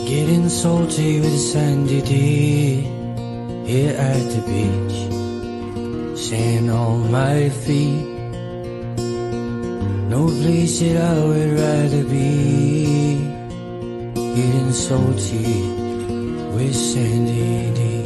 Getting salty with Sandie Dee here at the beach, sand on my feet. No place that I would rather be. Getting salty with Sandie Dee.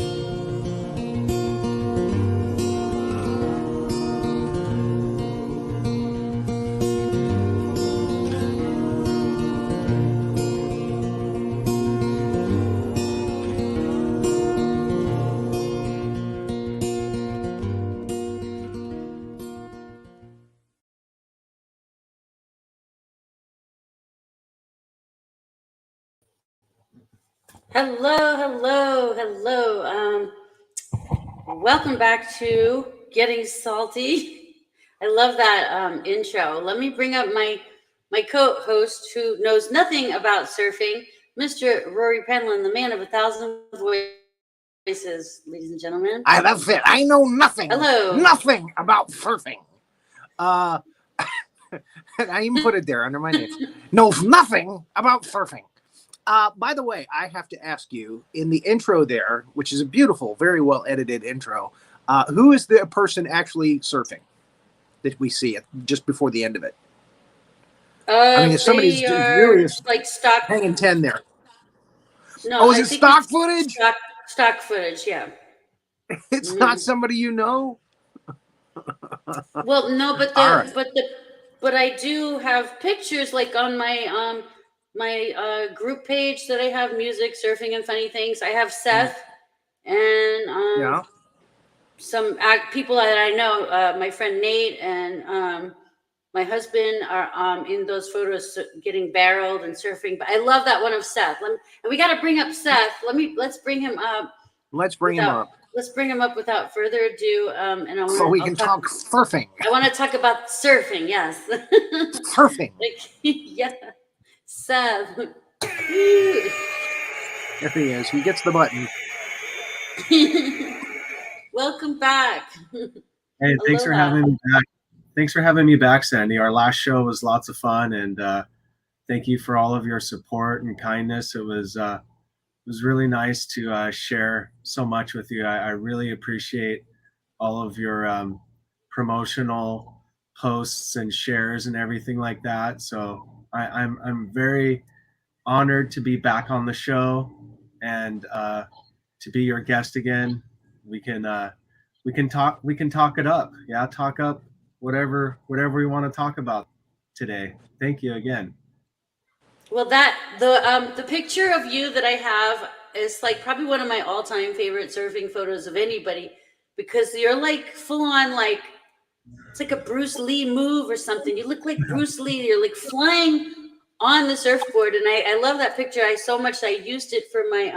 Hello. Welcome back to Getting Salty. I love that intro. Let me bring up my co-host who knows nothing about surfing, Mr. Rory Penland, the man of 1,000 voices, ladies and gentlemen. That's it. I know nothing. Hello. Nothing about surfing. I even put it there under my name. Knows nothing about surfing. By the way, I have to ask you, in the intro there, which is a beautiful, very well edited intro, who is the person actually surfing that we see just before the end of it? I mean, if somebody's really like stock hanging 10 there. No, is it stock footage? Stock footage, yeah. It's not somebody you know. Well, no, but I do have pictures like on my my group page that I have, music, surfing, and funny things. I have Seth and some people that I know. My friend Nate and my husband are in those photos getting barreled and surfing. But I love that one of Seth. And we got to bring up Seth. Let's bring him up. Let's bring him up. Let's bring him up without further ado. And so we can talk surfing. I want to talk about surfing. Yes. Surfing. Yeah. Seth. There he is. He gets the button. Welcome back. Hey, thanks for having me back. Thanks for having me back, Sandie. Our last show was lots of fun, and thank you for all of your support and kindness. It was really nice to share so much with you. I really appreciate all of your promotional posts and shares and everything like that. So I'm very honored to be back on the show and to be your guest again. We can talk it up. Yeah, talk up whatever we want to talk about today. Thank you again. Well, the picture of you that I have is like probably one of my all-time favorite surfing photos of anybody, because you're like full on, like it's like a Bruce Lee move or something. You look like Bruce Lee. You're like flying on the surfboard, and I love that picture. I used it for my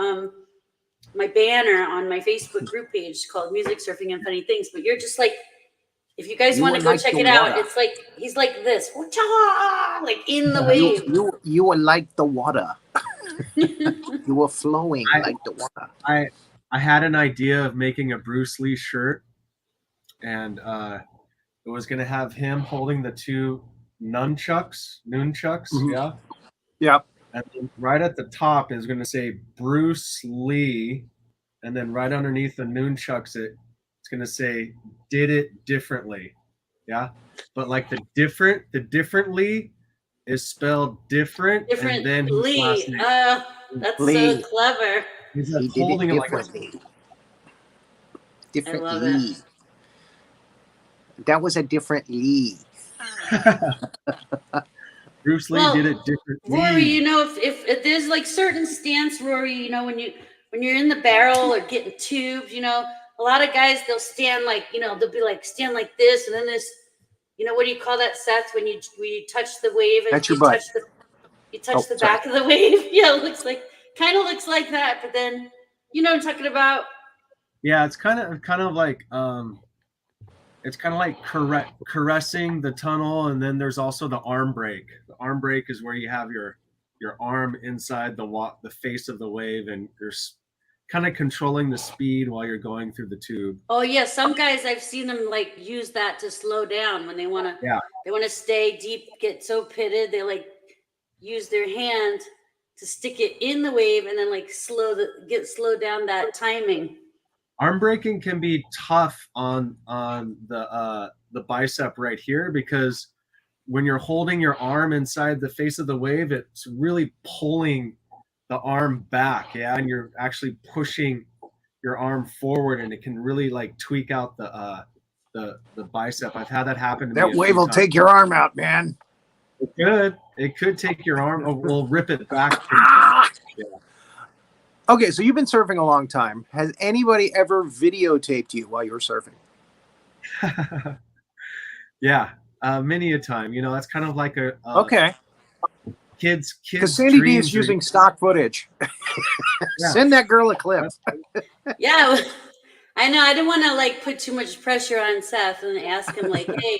my banner on my Facebook group page called Music, Surfing, and Funny Things. But you're just like, if you guys want to go check it out, it's like he's like this, like in the wave. You were like the water. You were flowing like the water. I had an idea of making a Bruce Lee shirt, and it was going to have him holding the two nunchucks. Mm-hmm. Yeah. And then right at the top is going to say Bruce Lee, and then right underneath the nunchucks, it's going to say "Did it differently." Yeah, but like the differently is spelled different, and then Lee. That's Lee. So clever. He's holding it differently. Different Lee. That was a different Lee. Bruce Lee did it differently. Rory, you know, if there's like certain stance, Rory, you know, when you're in the barrel or getting tubed, you know, a lot of guys, they'll stand like, you know, they'll be like stand like this, and then this, you know, what do you call that, Seth, when you touch the wave and that's your butt. You touch the back of the wave? Yeah, it kind of looks like that, but then you know what I'm talking about. Yeah, it's kind of like it's kind of like caressing the tunnel, and then there's also the arm brake. The arm brake is where you have your arm inside the face of the wave, and you're kind of controlling the speed while you're going through the tube. Oh yeah, some guys I've seen them like use that to slow down when they want to. Yeah. They want to stay deep, get so pitted, they like use their hand to stick it in the wave and then like slow down that timing. Arm braking can be tough on the bicep right here, because when you're holding your arm inside the face of the wave, it's really pulling the arm back, yeah, and you're actually pushing your arm forward, and it can really like tweak out the bicep. I've had that happen to me. That wave will take your arm out, man. It could take your arm, or we'll rip it back. Yeah. Okay, so you've been surfing a long time. Has anybody ever videotaped you while you were surfing? Yeah, many a time. You know, that's kind of like a okay. Kids. Because Sandie Dee is using stock footage. Yeah. Send that girl a clip. Yeah, I know. I didn't want to like put too much pressure on Seth and ask him like, hey.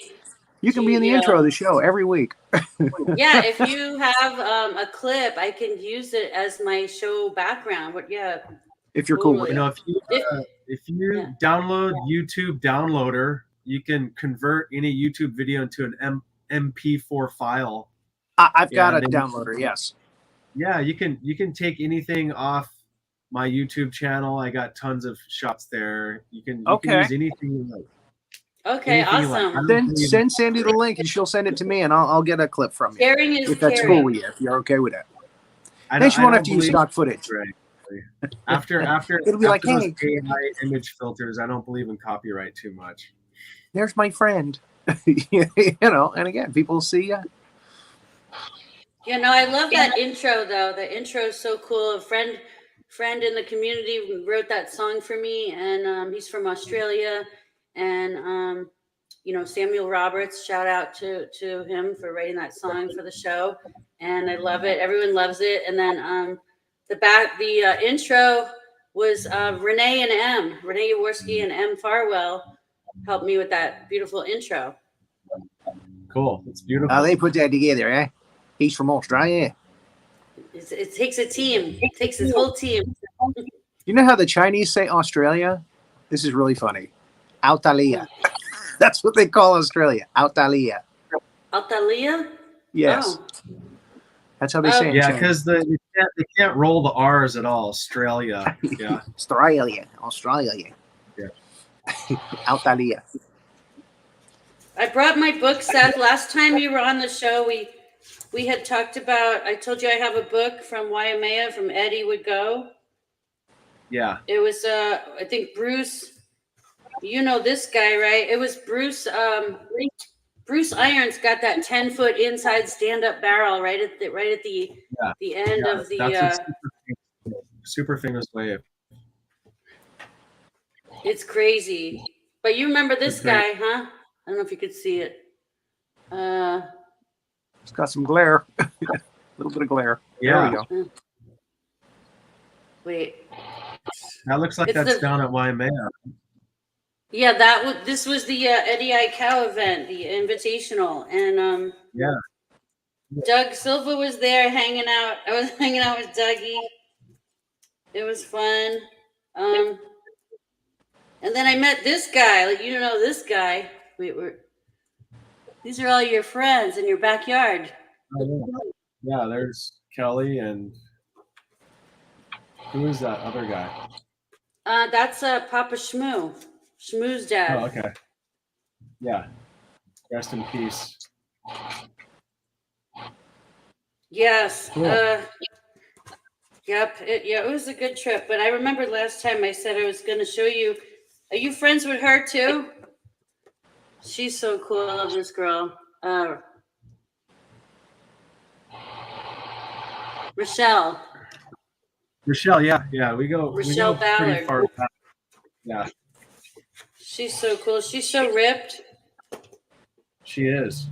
You can be in the intro of the show every week. Yeah, if you have a clip, I can use it as my show background. But yeah, if you're cool with it. You know, if you download YouTube Downloader, you can convert any YouTube video into an MP4 file. I've got a downloader. Yes. Yeah, you can take anything off my YouTube channel. I got tons of shots there. You can use anything you like. Okay, awesome. Then send Sandie the link, and she'll send it to me, and I'll get a clip from you. Sharing is if that's caring. cool with you, if you're okay with that. Then she won't have to use stock footage. Right. After it'll be like, hey, AI image filters, I don't believe in copyright too much. There's my friend. You know, and again, people see you. You know, I love that intro though. The intro is so cool. A friend in the community wrote that song for me, and he's from Australia. And you know, Samuel Roberts, shout out to him for writing that song for the show. And I love it. Everyone loves it. And then the intro was Renee Jaworski and M Farwell helped me with that beautiful intro. Cool. It's beautiful. They put that together, eh? He's from Australia. It takes a team. It takes this whole team. You know how the Chinese say Australia? This is really funny. Autalia. That's what they call Australia. Autalia. Autalia? Yes. Oh. That's how they say it. Yeah, because they can't roll the R's at all. Australia. Yeah. Australia. Yeah. Autalia. I brought my book, Seth. Last time you were on the show, we had talked about, I told you I have a book from Waimea, from Eddie Would Go. Yeah. It was, I think Bruce, you know this guy, right? It was Bruce. Bruce Irons got that 10-foot inside stand-up barrel right at the end of the. That's a super famous wave. It's crazy, but you remember this guy, huh? I don't know if you could see it. It's got some glare, a little bit of glare. Yeah. There we go. Wait. That looks like that's down at Waimea. Yeah, this was the Eddie I Cow event, the Invitational, and Doug Silva was there hanging out. I was hanging out with Dougie. It was fun. And then I met this guy. Like, you know this guy. These are all your friends in your backyard. Yeah, there's Kelly, and who is that other guy? That's Papa Shmoo. Shmoo's dad. Oh, okay. Yeah. Rest in peace. Yes. Cool. Yep. It was a good trip. But I remember last time I said I was going to show you. Are you friends with her too? She's so cool. I love this girl. Rochelle. Yeah. We go Ballard. pretty far back. Yeah. She's so cool. She's so ripped. She is.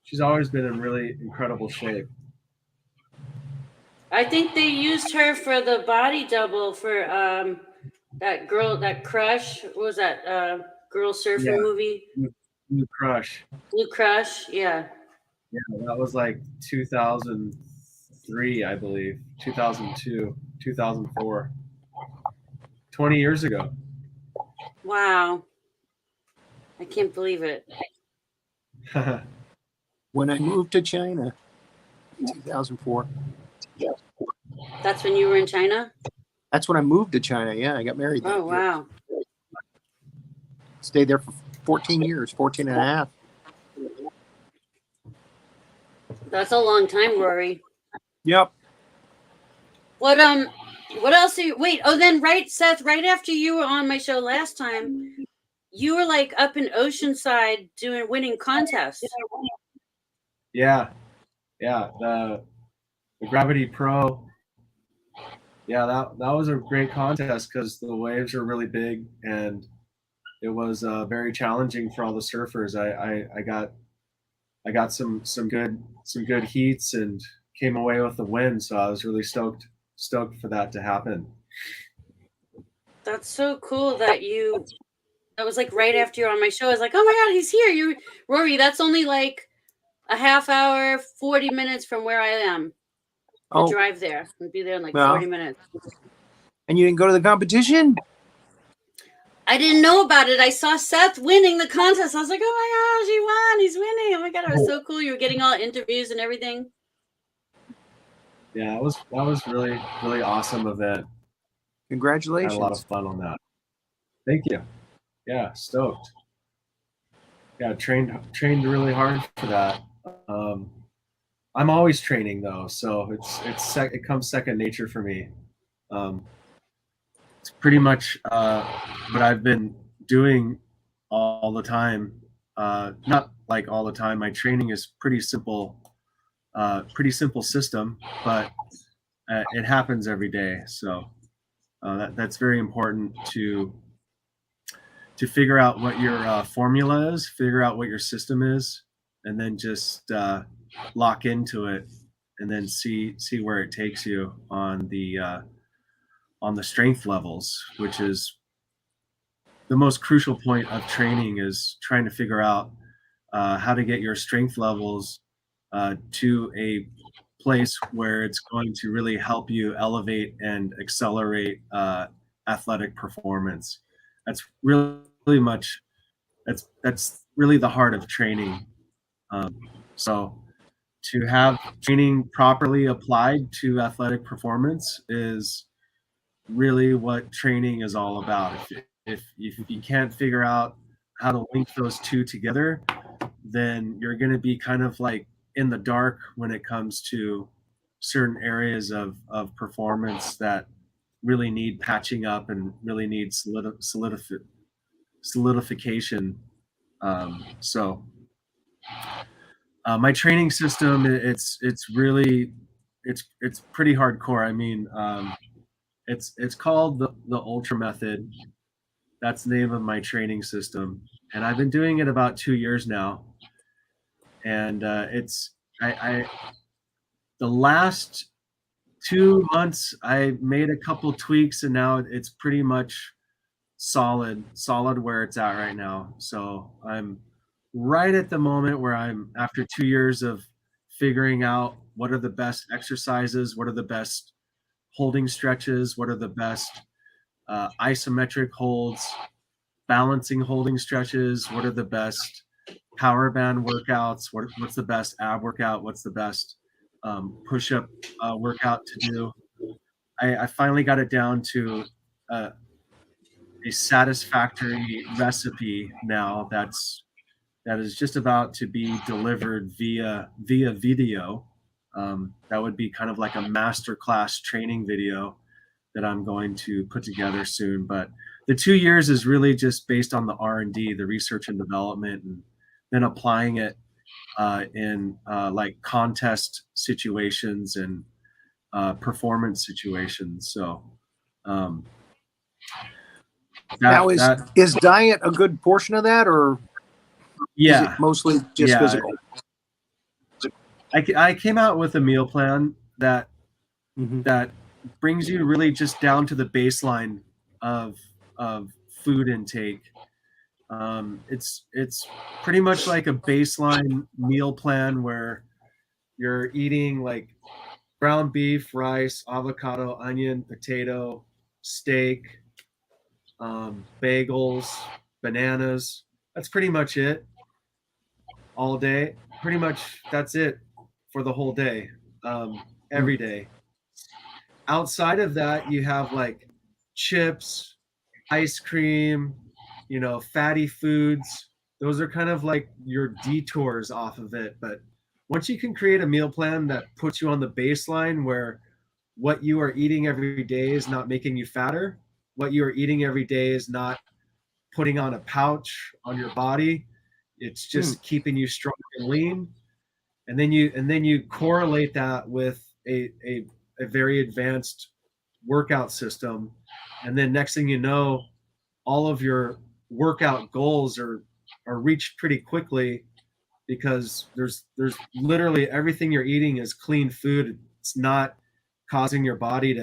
She's always been in really incredible shape. I think they used her for the body double for that girl, that Crush. What was that girl surfing movie? Blue Crush. Blue Crush, yeah. Yeah, that was like 2003, I believe. 2002, 2004. 20 years ago. Wow. I can't believe it. When I moved to China in 2004. That's when you were in China? That's when I moved to China. Yeah, I got married. Oh, wow. Stayed there for 14 years, 14 and a half. That's a long time, Rory. Yep. What else are you, wait, oh, then Seth, right after you were on my show last time, you were like up in Oceanside winning contests. Yeah. The Gravity Pro. Yeah, that was a great contest because the waves are really big and it was very challenging for all the surfers. I got some good heats and came away with the win, so I was really stoked for that to happen. That's so cool that was like right after you're on my show. I was like, oh my God, he's here. Rory, that's only like a half hour, 40 minutes from where I am. Drive there and be there in like 40 minutes. And you didn't go to the competition? I didn't know about it. I saw Seth winning the contest. I was like, oh my gosh, he won. He's winning. Oh my God, it was so cool. You were getting all interviews and everything. Yeah, that was really, really awesome event. Congratulations. I had a lot of fun on that. Thank you. Yeah, stoked. Yeah, trained really hard for that. I'm always training though, so it comes second nature for me. It's pretty much what I've been doing all the time. Not like all the time. My training is pretty simple system, but it happens every day. So that's very important to figure out what your formula is, figure out what your system is, and then just lock into it, and then see where it takes you on the strength levels, which is the most crucial point of training, is trying to figure out how to get your strength levels to a place where it's going to really help you elevate and accelerate athletic performance. That's really much that's really the heart of training. So to have training properly applied to athletic performance is really what training is all about. If you can't figure out how to link those two together, then you're going to be kind of like in the dark when it comes to certain areas of performance that really need patching up and really need solidification. So my training system, it's really it's pretty hardcore. I mean, it's called the Ultra Method. That's the name of my training system, and I've been doing it about 2 years now. And the last 2 months I made a couple tweaks, and now it's pretty much solid where it's at right now. So I'm right at the moment where I'm, after 2 years of figuring out what are the best exercises, what are the best holding stretches, what are the best isometric holds, balancing holding stretches, what are the best power band workouts, what's the best ab workout, what's the best push-up workout to do. I finally got it down to a satisfactory recipe now that is just about to be delivered via video. That would be kind of like a masterclass training video that I'm going to put together soon. But the 2 years is really just based on the R&D, the research and development, and then applying it in like contest situations and performance situations. So now is diet a good portion of that, or is it mostly just physical? I came out with a meal plan that that brings you really just down to the baseline of food intake. It's pretty much like a baseline meal plan where you're eating like ground beef, rice, avocado, onion, potato, steak, bagels, bananas. That's pretty much it all day. Pretty much that's it for the whole day, every day. outside of that, you have like chips, ice cream, you know, fatty foods. Those are kind of like your detours off of it. But once you can create a meal plan that puts you on the baseline where what you are eating every day is not making you fatter, what you are eating every day is not putting on a pouch on your body, it's just keeping you strong and lean. And then you correlate that with a very advanced workout system, and then next thing you know, all of your workout goals are reached pretty quickly, because there's literally everything you're eating is clean food. It's not causing your body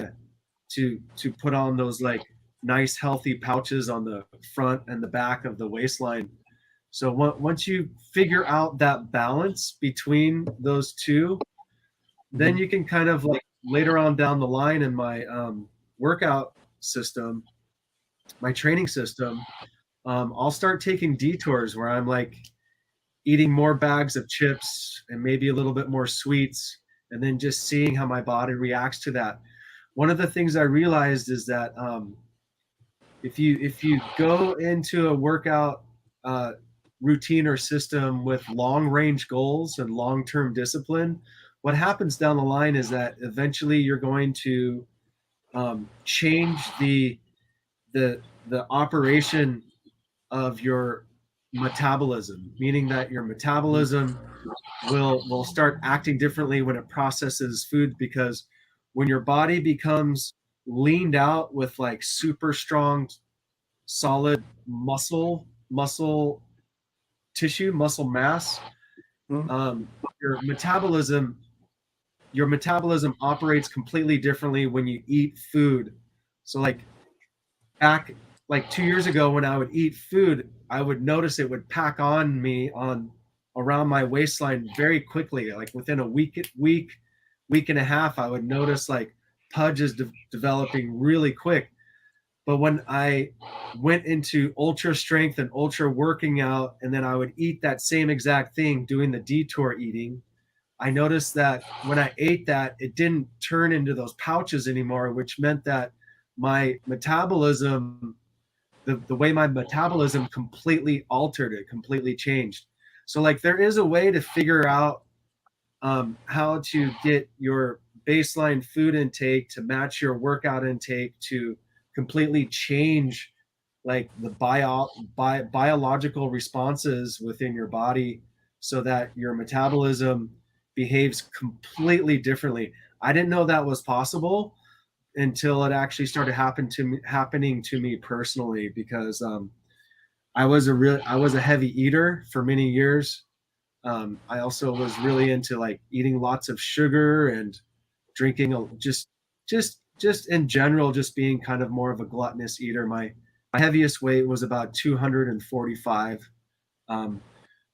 to put on those like nice healthy pouches on the front and the back of the waistline. So once you figure out that balance between those two, then you can kind of like later on down the line in my workout system, my training system, I'll start taking detours where I'm like eating more bags of chips and maybe a little bit more sweets, and then just seeing how my body reacts to that. One of the things I realized is that if you go into a workout routine or system with long range goals and long-term discipline, what happens down the line is that eventually you're going to change the operation of your metabolism, meaning that your metabolism will start acting differently when it processes food, because when your body becomes leaned out with like super strong solid muscle tissue, muscle mass, your metabolism operates completely differently when you eat food. So like back like 2 years ago, when I would eat food, I would notice it would pack on me on around my waistline very quickly. Like within a week and a half, I would notice like pudges developing really quick. But when I went into ultra strength and ultra working out, and then I would eat that same exact thing, doing the detour eating, I noticed that when I ate that, it didn't turn into those pouches anymore, which meant that my metabolism, the way my metabolism completely altered, it completely changed. So like there is a way to figure out how to get your baseline food intake to match your workout intake to completely change like the biological responses within your body, so that your metabolism behaves completely differently. I didn't know that was possible until it actually started happening to me personally, because I was a heavy eater for many years. I also was really into like eating lots of sugar and drinking just in general, just being kind of more of a gluttonous eater. My heaviest weight was about 245.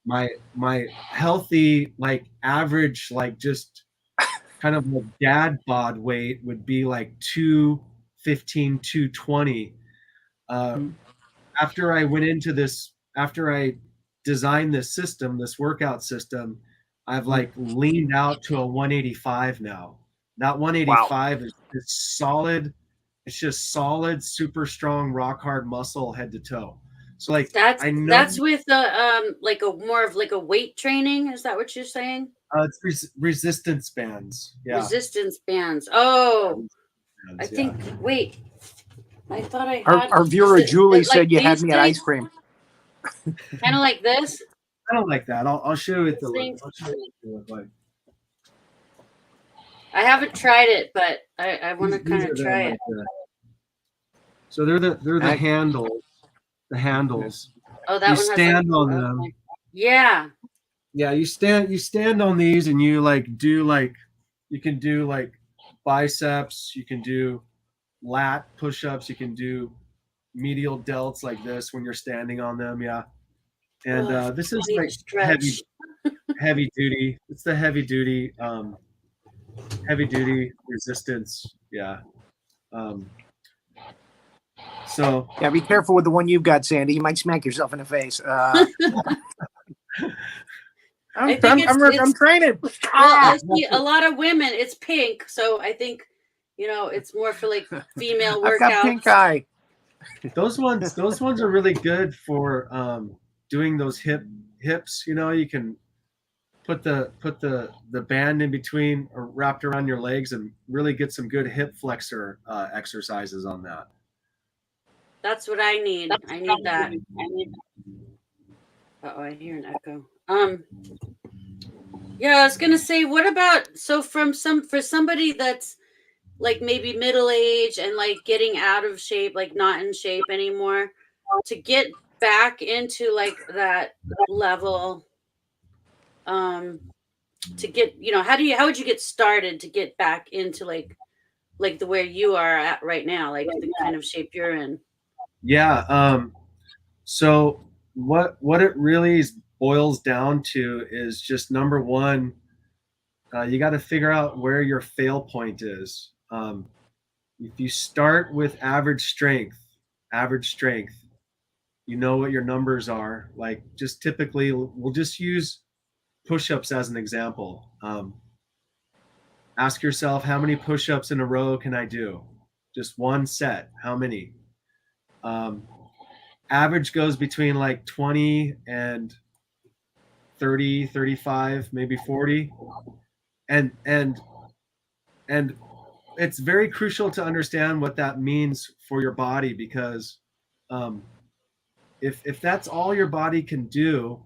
My healthy, like average, like just kind of a dad bod weight would be like 215, 220. After I went into this, after I designed this system, this workout system, I've like leaned out to a 185 now. That 185 is solid. It's just solid, super strong, rock hard muscle head to toe. So like that's with like a more of like a weight training. Is that what you're saying? It's resistance bands. Yeah. Resistance bands. Oh, I think. Wait, I thought I had. Our viewer Julie said you had me at ice cream. Kind of like this. I don't like that. I'll show you the like. I haven't tried it, but I want to kind of try it. So they're the handles. The handles. Oh, that you one stand has on them. Yeah. Yeah, you stand on these, and you like do like, you can do like biceps, you can do lat push-ups, you can do medial delts like this when you're standing on them. Yeah. And this is like heavy duty. It's the heavy duty resistance. Yeah. So yeah, be careful with the one you've got, Sandie. You might smack yourself in the face. I'm training. Well, I see a lot of women. It's pink, so I think You know, it's more for like female I've got pink workouts. eye. Those ones are really good for doing those hips. You know, you can put the band in between or wrapped around your legs and really get some good hip flexor exercises on that. That's what I need. I need that. Uh-oh, I hear an echo. Yeah, I was gonna say, what about for somebody that's like maybe middle age and like getting out of shape, like not in shape anymore, to get back into like that level, to get, you know, how would you get started to get back into like the where you are at right now, like the kind of shape you're in? Yeah. So what it really boils down to is just number one, you got to figure out where your fail point is. If you start with average strength, you know what your numbers are. Like just typically, we'll just use push-ups as an example. Ask yourself, how many push-ups in a row can I do? Just one set. How many? Average goes between like 20 and 30, 35, maybe 40. And it's very crucial to understand what that means for your body, because if that's all your body can do,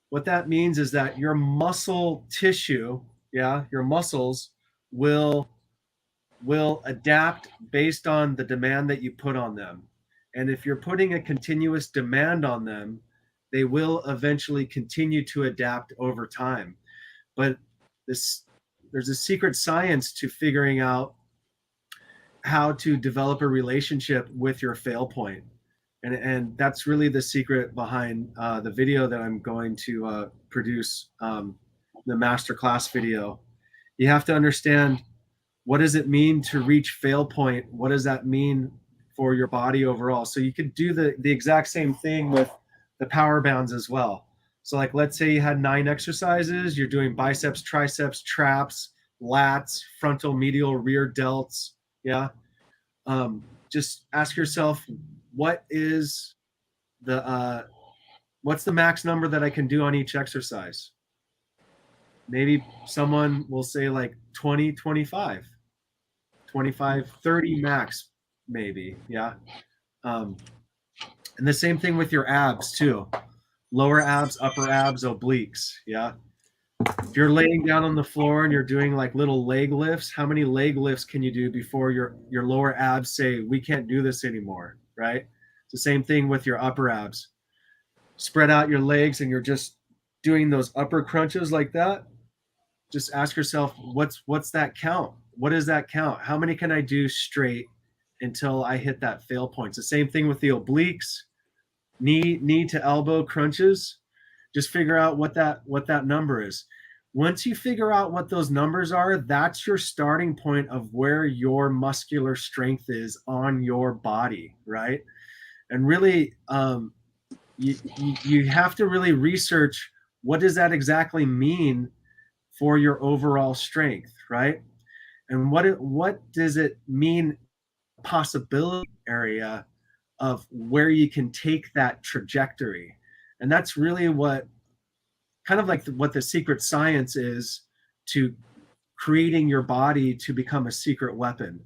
what that means is that your muscle tissue, your muscles will adapt based on the demand that you put on them. And if you're putting a continuous demand on them, they will eventually continue to adapt over time. But there's a secret science to figuring out how to develop a relationship with your fail point. And that's really the secret behind the video that I'm going to produce, the masterclass video. You have to understand, what does it mean to reach fail point? What does that mean for your body overall? So you could do the exact same thing with the power bands as well. So like, let's say you had 9 exercises, you're doing biceps, triceps, traps, lats, frontal, medial, rear delts. Yeah. Just ask yourself, what's the max number that I can do on each exercise? Maybe someone will say like 20, 25, 25, 30 max, maybe. Yeah. And the same thing with your abs too. Lower abs, upper abs, obliques. Yeah. If you're laying down on the floor and you're doing like little leg lifts, how many leg lifts can you do before your lower abs say, we can't do this anymore, right? It's the same thing with your upper abs. Spread out your legs and you're just doing those upper crunches like that. Just ask yourself, what's that count? What is that count? How many can I do straight until I hit that fail point? It's the same thing with the obliques, knee to elbow crunches. Just figure out what that number is. Once you figure out what those numbers are, that's your starting point of where your muscular strength is on your body, right? And really, you have to really research, what does that exactly mean for your overall strength, right? And what does it mean, possibility area of where you can take that trajectory? And that's really what the secret science is to creating your body to become a secret weapon.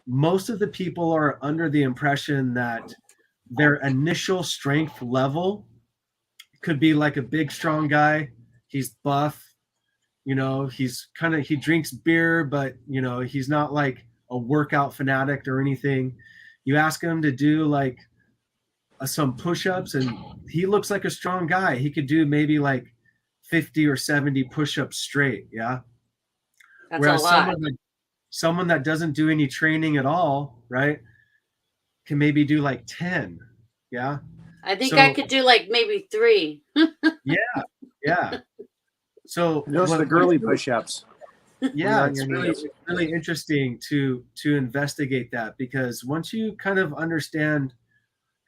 Most of the people are under the impression that their initial strength level could be like a big, strong guy. He's buff, he drinks beer, but he's not like a workout fanatic or anything. You ask him to do like some push-ups and he looks like a strong guy. He could do maybe like 50 or 70 push-ups straight. Yeah. That's Whereas a lot. someone that doesn't do any training at all, right, can maybe do like 10. Yeah. I think I could do like maybe 3. Yeah. So Those are the girly push-ups. Yeah, it's really interesting to investigate that, because once you kind of understand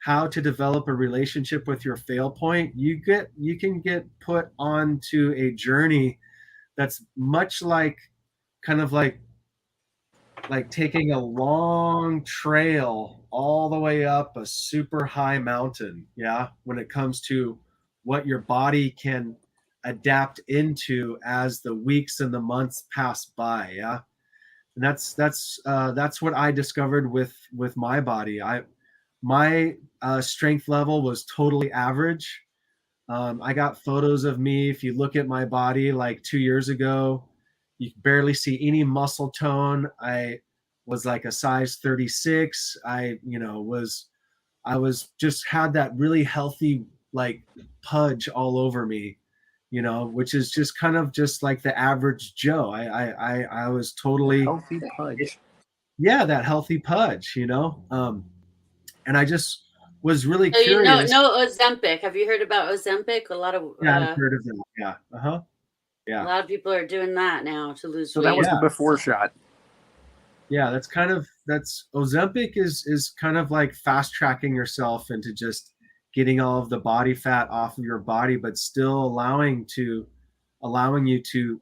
how to develop a relationship with your fail point, you can get put onto a journey that's much like kind of like like taking a long trail all the way up a super high mountain. Yeah. When it comes to what your body can adapt into as the weeks and the months pass by. Yeah. And that's what I discovered with my body. My strength level was totally average. I got photos of me. If you look at my body like 2 years ago, you barely see any muscle tone. I was like a size 36. I was just had that really healthy like pudge all over me, which is just kind of just like the average Joe. I was totally Healthy pudge. Yeah, that healthy pudge, and I just was really So you know, curious. no Ozempic. Have you heard about Ozempic? A lot of Yeah, I've heard of that. Yeah. a Yeah. lot of people are doing that now to lose So weight. that was Yeah. the before shot. Yeah, that's Ozempic is kind of like fast tracking yourself into just getting all of the body fat off of your body, but still allowing you to,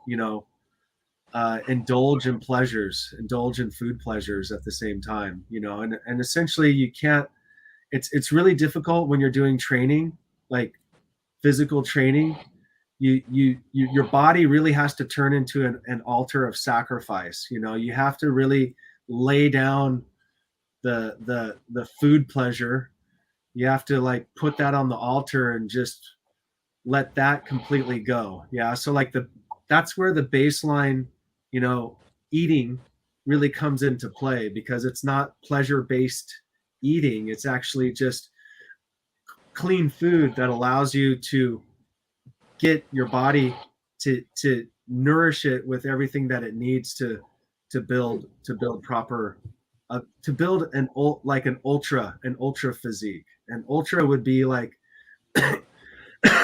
indulge in food pleasures at the same time, and essentially you can't, it's really difficult when you're doing training, like physical training. Your body really has to turn into an altar of sacrifice. You have to really lay down the food pleasure. You have to like put that on the altar and just let that completely go. Yeah. So like that's where the baseline, eating really comes into play, because it's not pleasure based eating. It's actually just clean food that allows you to get your body to nourish it with everything that it needs to build proper, to build an ultra physique. And ultra would be like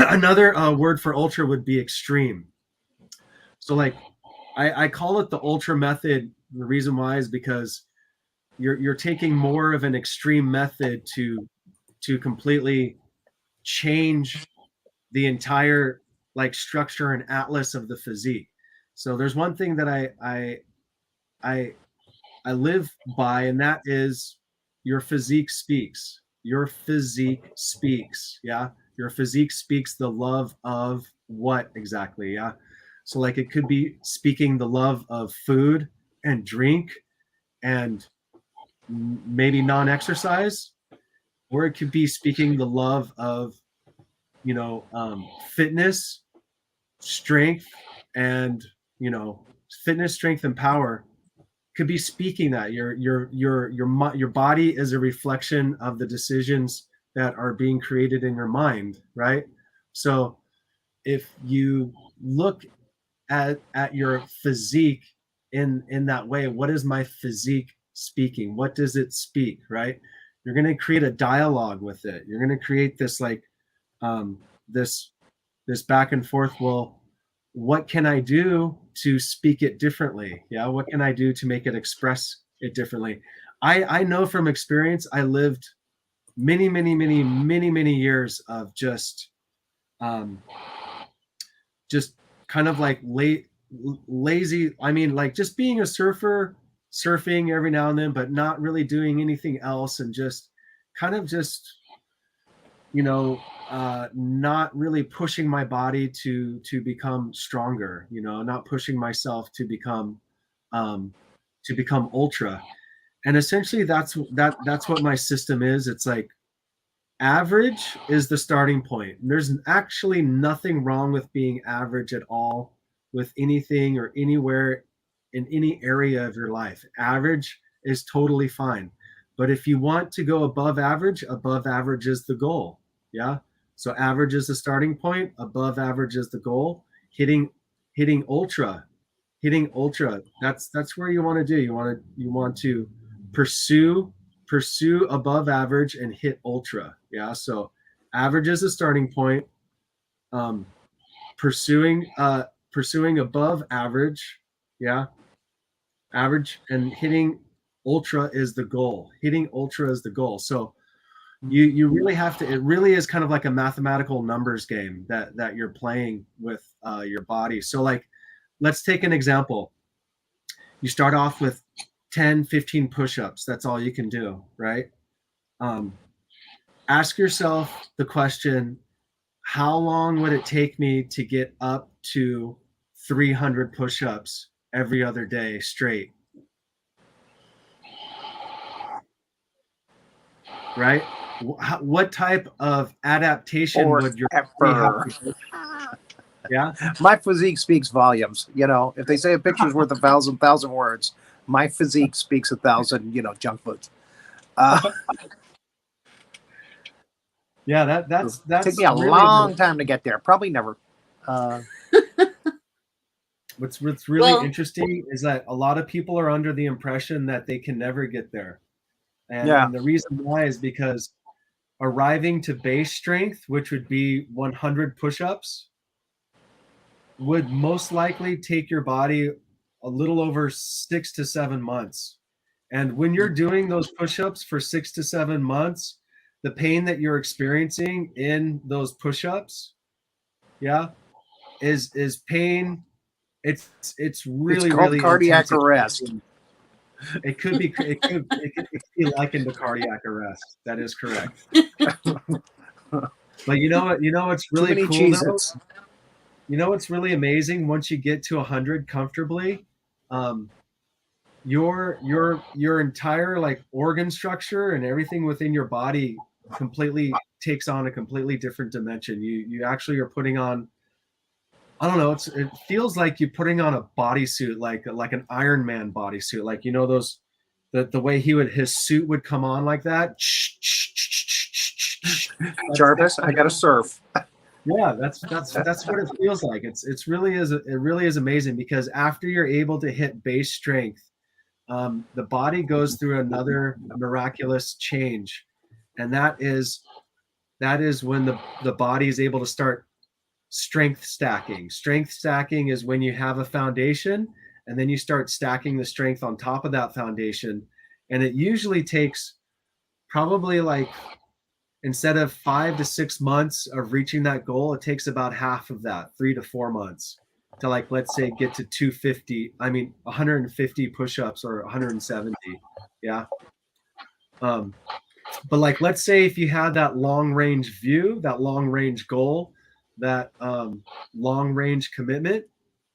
another word for ultra would be extreme. So like I call it the ultra method. The reason why is because you're taking more of an extreme method to completely change the entire like structure and atlas of the physique. So there's one thing that I live by, and that is your physique speaks. Your physique speaks. Yeah. Your physique speaks the love of what exactly? Yeah. So like it could be speaking the love of food and drink and maybe non-exercise, or it could be speaking the love of, fitness, strength, and fitness, strength, and power. Could be speaking that your body is a reflection of the decisions that are being created in your mind, right? So if you look at your physique in that way, what is my physique speaking? What does it speak, right? You're going to create a dialogue with it. You're going to create this like this back and forth. Well, what can I do to speak it differently? Yeah, what can I do to make it express it differently? I know from experience. I lived many years of just kind of like lazy. I mean, like just being a surfer, surfing every now and then, but not really doing anything else, and just kind of just not really pushing my body to become stronger, not pushing myself to become ultra. And essentially that's what my system is. It's like average is the starting point. There's actually nothing wrong with being average at all with anything or anywhere in any area of your life. Average is totally fine. But if you want to go above average is the goal. Yeah. So average is the starting point, above average is the goal. Hitting ultra. That's where you want to do. You want to pursue above average and hit ultra. Yeah. So average is the starting point. Pursuing above average. Yeah. Average and hitting ultra is the goal. Hitting ultra is the goal. So you really have to, it really is kind of like a mathematical numbers game that you're playing with your body. So like, let's take an example. You start off with 10, 15 push-ups. That's all you can do, right? Ask yourself the question, how long would it take me to get up to 300 push-ups every other day straight? Right? What type of adaptation would your body have to? Yeah. My physique speaks volumes. You know, if they say a picture's worth 1,000 words, my physique speaks 1,000, junk foods. Yeah, that's take me a really long time to get there. Probably never. What's really interesting is that a lot of people are under the impression that they can never get there. And the reason why is because arriving to base strength, which would be 100 push-ups, would most likely take your body a little over 6 to 7 months. And when you're doing those push-ups for 6 to 7 months, the pain that you're experiencing in those push-ups, is pain. It's really called cardiac intense. arrest. It could be likened to cardiac arrest. That is correct. But you know what's really cool though? You know what's really amazing? Once you get to 100 comfortably, your entire like organ structure and everything within your body completely takes on a completely different dimension. You actually are putting on, I don't know, it feels like you're putting on a bodysuit, like an Iron Man bodysuit, like those the way his suit would come on like that. Jarvis, I gotta surf. Yeah, that's what it feels like. It really is amazing, because after you're able to hit base strength, the body goes through another miraculous change, and that is when the body is able to start strength stacking. Strength stacking is when you have a foundation and then you start stacking the strength on top of that foundation, and it usually takes probably like, instead of 5 to 6 months of reaching that goal, it takes about half of that, 3 to 4 months, to like, let's say, get to 150 push-ups or 170. Yeah. But like, let's say if you had that long range view, that long range goal, that long range commitment,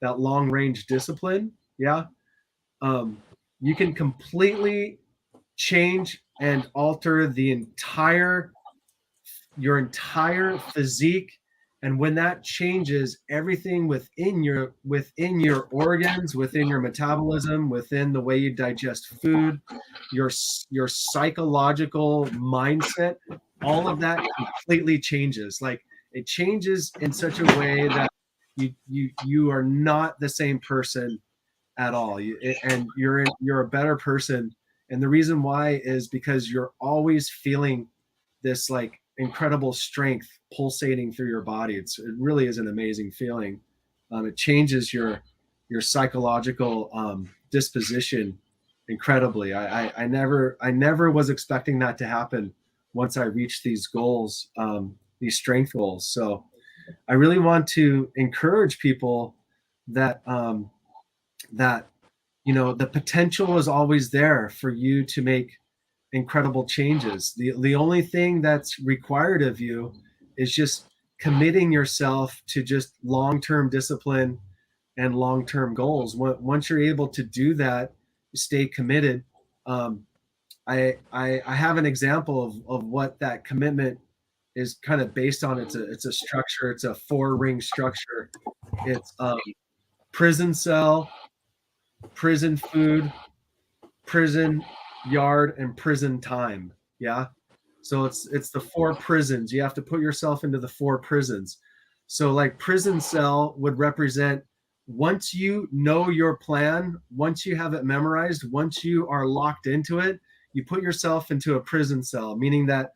that long range discipline, you can completely change and alter your entire physique. And when that changes, everything within your organs, within your metabolism, within the way you digest food, your psychological mindset, all of that completely changes. Like, it changes in such a way that you are not the same person at all. And you're a better person. And the reason why is because you're always feeling this like incredible strength pulsating through your body. It really is an amazing feeling. It changes your psychological disposition incredibly. I never was expecting that to happen once I reached these goals, these strength goals. So I really want to encourage people that the potential is always there for you to make incredible changes. The only thing that's required of you is just committing yourself to just long-term discipline and long-term goals. Once you're able to do that, stay committed. I have an example of what that commitment is kind of based on. It's a structure. It's a 4-ring structure. It's prison cell, prison food, prison yard, and prison time. So it's the 4 prisons. You have to put yourself into the 4 prisons. So like, prison cell would represent, once you know your plan, once you have it memorized, once you are locked into it, you put yourself into a prison cell, meaning that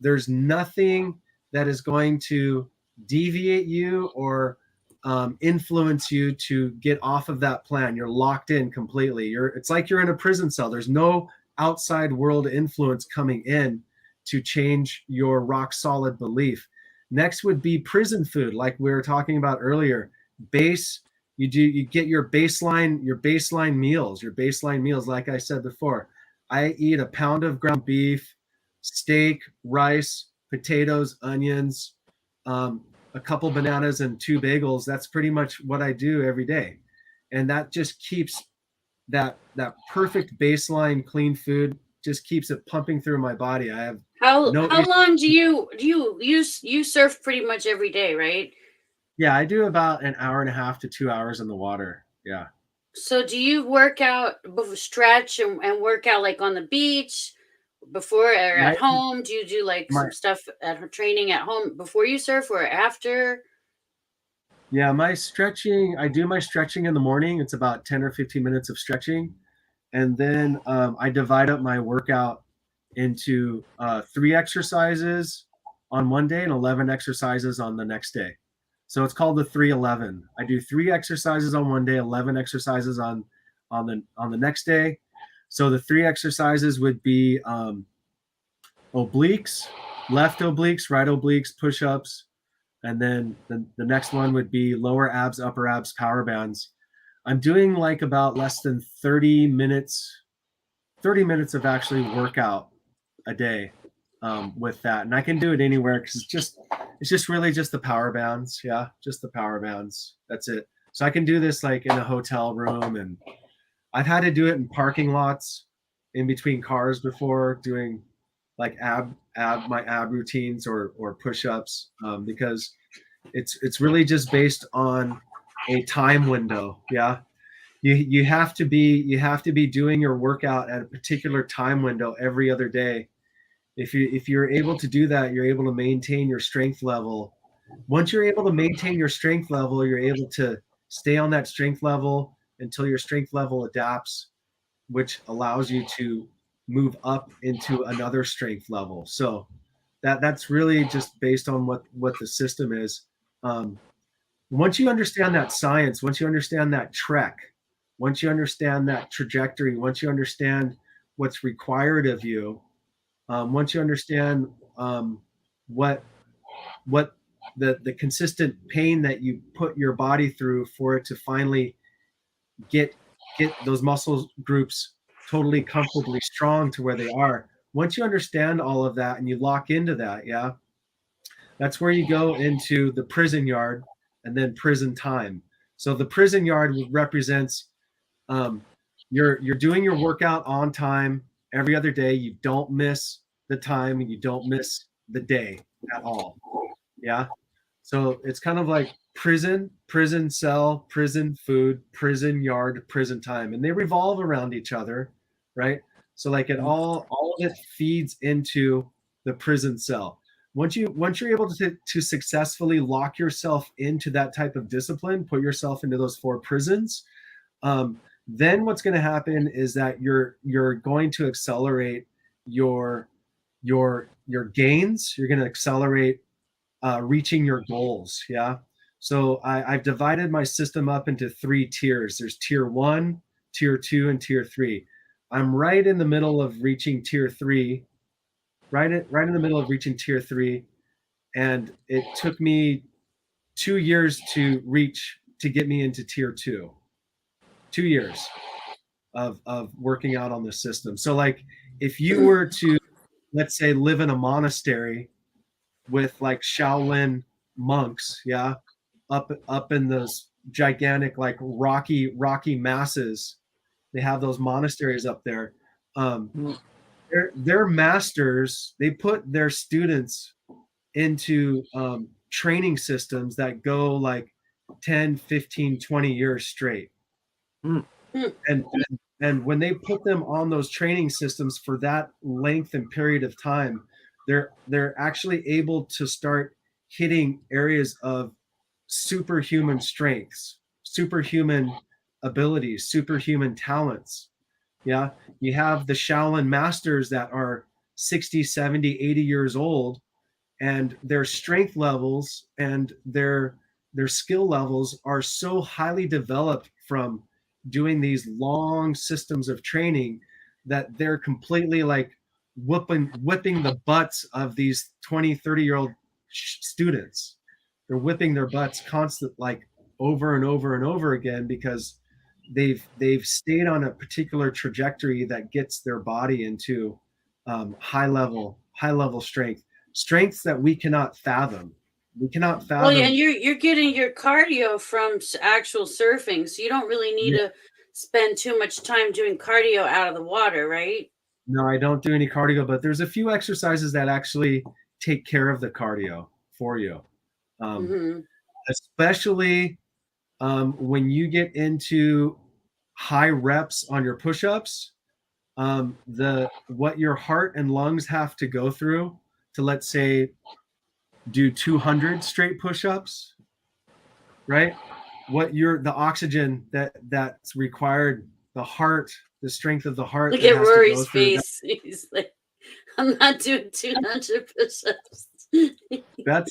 there's nothing that is going to deviate you or influence you to get off of that plan. You're locked in completely. It's like you're in a prison cell. There's no outside world influence coming in to change your rock solid belief. Next would be prison food, like we were talking about earlier. Base you get your baseline meals. Like I said before, I eat a pound of ground beef, steak, rice, potatoes, onions, a couple bananas, and 2 bagels. That's pretty much what I do every day, and that just keeps that perfect baseline clean food, just keeps it pumping through my body. I have how long do you surf pretty much every day, right? Yeah, I do about an hour and a half to 2 hours in the water. Yeah. So do you work out, stretch and work out like on the beach before or at home? Do you do like some stuff at training at home before you surf or after? Yeah, I do my stretching in the morning. It's about 10 or 15 minutes of stretching. And then I divide up my workout into 3 exercises on one day and 11 exercises on the next day. So it's called the 3-11. I do 3 exercises on one day, 11 exercises on the next day. So the 3 exercises would be obliques, left obliques, right obliques, push-ups, and then the next one would be lower abs, upper abs, power bands. I'm doing like about less than 30 minutes of actually workout a day with that. And I can do it anywhere because it's just really just the power bands. Yeah, just the power bands. That's it. So I can do this like in a hotel room, and I've had to do it in parking lots in between cars before, doing like my ab routines or push-ups, because it's really just based on a time window. Yeah. You have to be doing your workout at a particular time window every other day. If you're able to do that, you're able to maintain your strength level. Once you're able to maintain your strength level, you're able to stay on that strength level until your strength level adapts, which allows you to move up into another strength level. So that's really just based on what the system is. Once you understand that science, once you understand that trek, once you understand that trajectory, once you understand what's required of you, once you understand what the consistent pain that you put your body through for it to finally get those muscle groups totally comfortably strong to where they are. Once you understand all of that and you lock into that, yeah, that's where you go into the prison yard and then prison time. So the prison yard represents you're doing your workout on time every other day. You don't miss the time and you don't miss the day at all. Yeah. So it's kind of like prison cell, prison food, prison yard, prison time, and they revolve around each other, right? So like all of it feeds into the prison cell. Once you're able to successfully lock yourself into that type of discipline, put yourself into those 4 prisons, then what's going to happen is that you're going to accelerate your gains. You're going to accelerate reaching your goals. Yeah. So I've divided my system up into 3 tiers. There's tier 1, tier 2, and tier 3. I'm right in the middle of reaching tier 3, right in the middle of reaching tier 3. And it took me 2 years to get me into tier 2. 2 years of working out on the system. So like if you were to, let's say, live in a monastery with like Shaolin monks, yeah, up in those gigantic like rocky masses, they have those monasteries up there. Their masters, they put their students into training systems that go like 10, 15, 20 years straight. And when they put them on those training systems for that length and period of time, they're actually able to start hitting areas of superhuman strengths, superhuman abilities, superhuman talents. Yeah. You have the Shaolin masters that are 60, 70, 80 years old, and their strength levels and their skill levels are so highly developed from doing these long systems of training that they're completely like whipping the butts of these 20, 30-year-old students. They're whipping their butts over and over and over again because they've stayed on a particular trajectory that gets their body into high level strengths that we cannot fathom. We cannot fathom. Well, and you're getting your cardio from actual surfing, so you don't really need to spend too much time doing cardio out of the water, right? No, I don't do any cardio, but there's a few exercises that actually take care of the cardio for you, especially when you get into high reps on your push-ups. What your heart and lungs have to go through to, let's say, do 200 straight push-ups, right? The oxygen that's required, the heart, the strength of the heart. Look at Rory's face. He's like, I'm not doing 200 push-ups. That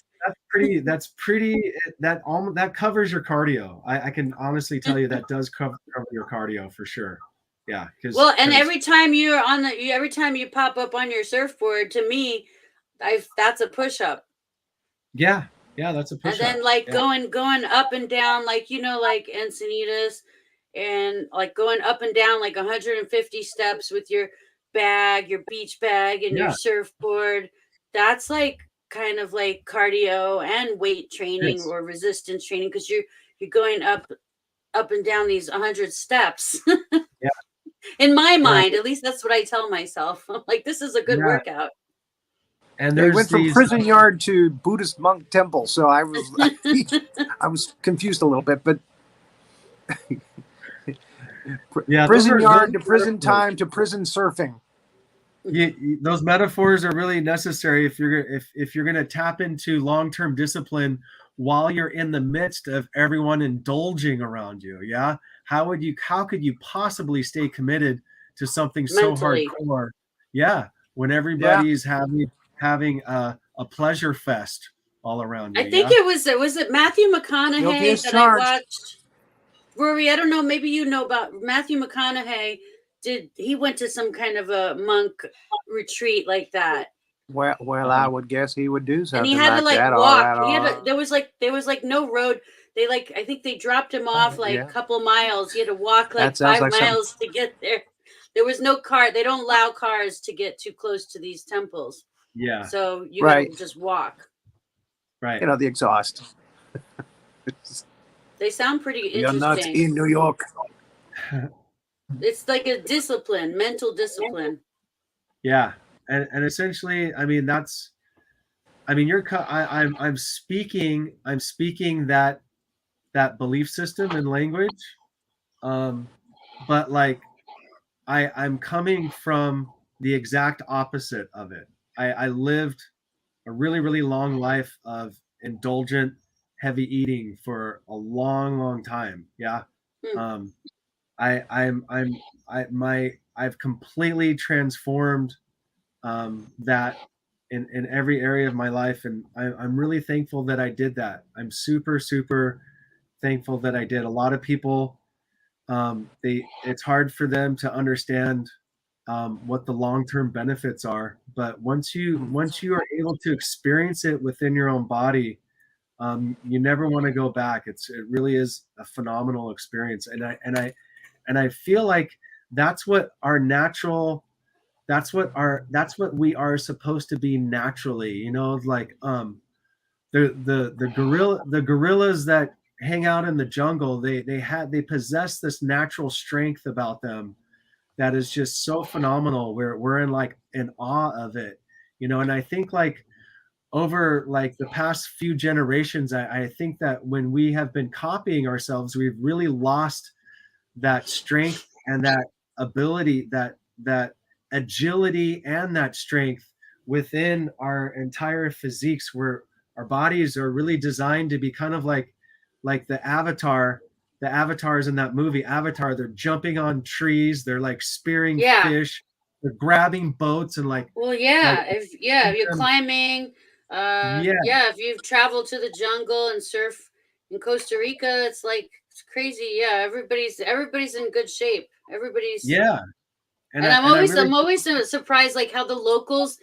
covers your cardio. I can honestly tell you that does cover your cardio for sure. Yeah. Every time every time you pop up on your surfboard, to me, that's a push-up. Yeah, that's a push-up. And then going up and down, like Encinitas, and like going up and down like 150 steps with your beach bag and your surfboard. That's like kind of like cardio and weight training or resistance training, because you're going up and down these 100 steps. Yeah. In my mind, at least that's what I tell myself. I'm like, this is a good workout. And they went from prison yard to Buddhist monk temple, so I was confused a little bit, but prison yard to prison time to prison surfing. Those metaphors are really necessary if you're going to tap into long-term discipline while you're in the midst of everyone indulging around you. Yeah, how could you possibly stay committed to something mentally so hardcore? Yeah, when everybody's having a pleasure fest all around you. I think it was Matthew McConaughey that I watched. Rory, I don't know, maybe you know about Matthew McConaughey. He went to some kind of a monk retreat like that? Well, I would guess he would do something. And he had like to that, walk. There was no road. I think they dropped him off a couple miles. He had to walk 5 miles to get there. There was no car. They don't allow cars to get too close to these temples. Yeah. So you gotta just walk. Right. The exhaust. They sound pretty interesting. You're not in New York. It's like a discipline, mental discipline. Yeah. And essentially, I mean, I'm speaking that belief system and language. But like, I'm coming from the exact opposite of it. I lived a really, really long life of indulgent, heavy eating for a long, long time. Yeah. I've completely transformed that in every area of my life, and I'm really thankful that I did that. I'm super, super thankful that I did. A lot of people, it's hard for them to understand what the long-term benefits are, but once you are able to experience it within your own body, you never want to go back. It really is a phenomenal experience, and I feel like that's what we are supposed to be naturally, like the gorillas that hang out in the jungle, they possess this natural strength about them that is just so phenomenal. We're in awe of it, and I think over the past few generations, I think that when we have been copying ourselves, we've really lost that strength and that ability, that agility and that strength within our entire physiques, where our bodies are really designed to be kind of like the avatars in that movie Avatar. They're jumping on trees, they're spearing fish, they're grabbing boats, and if you're climbing, if you've traveled to the jungle and surf in Costa Rica, it's crazy. Everybody's in good shape. And I'm always surprised how the locals,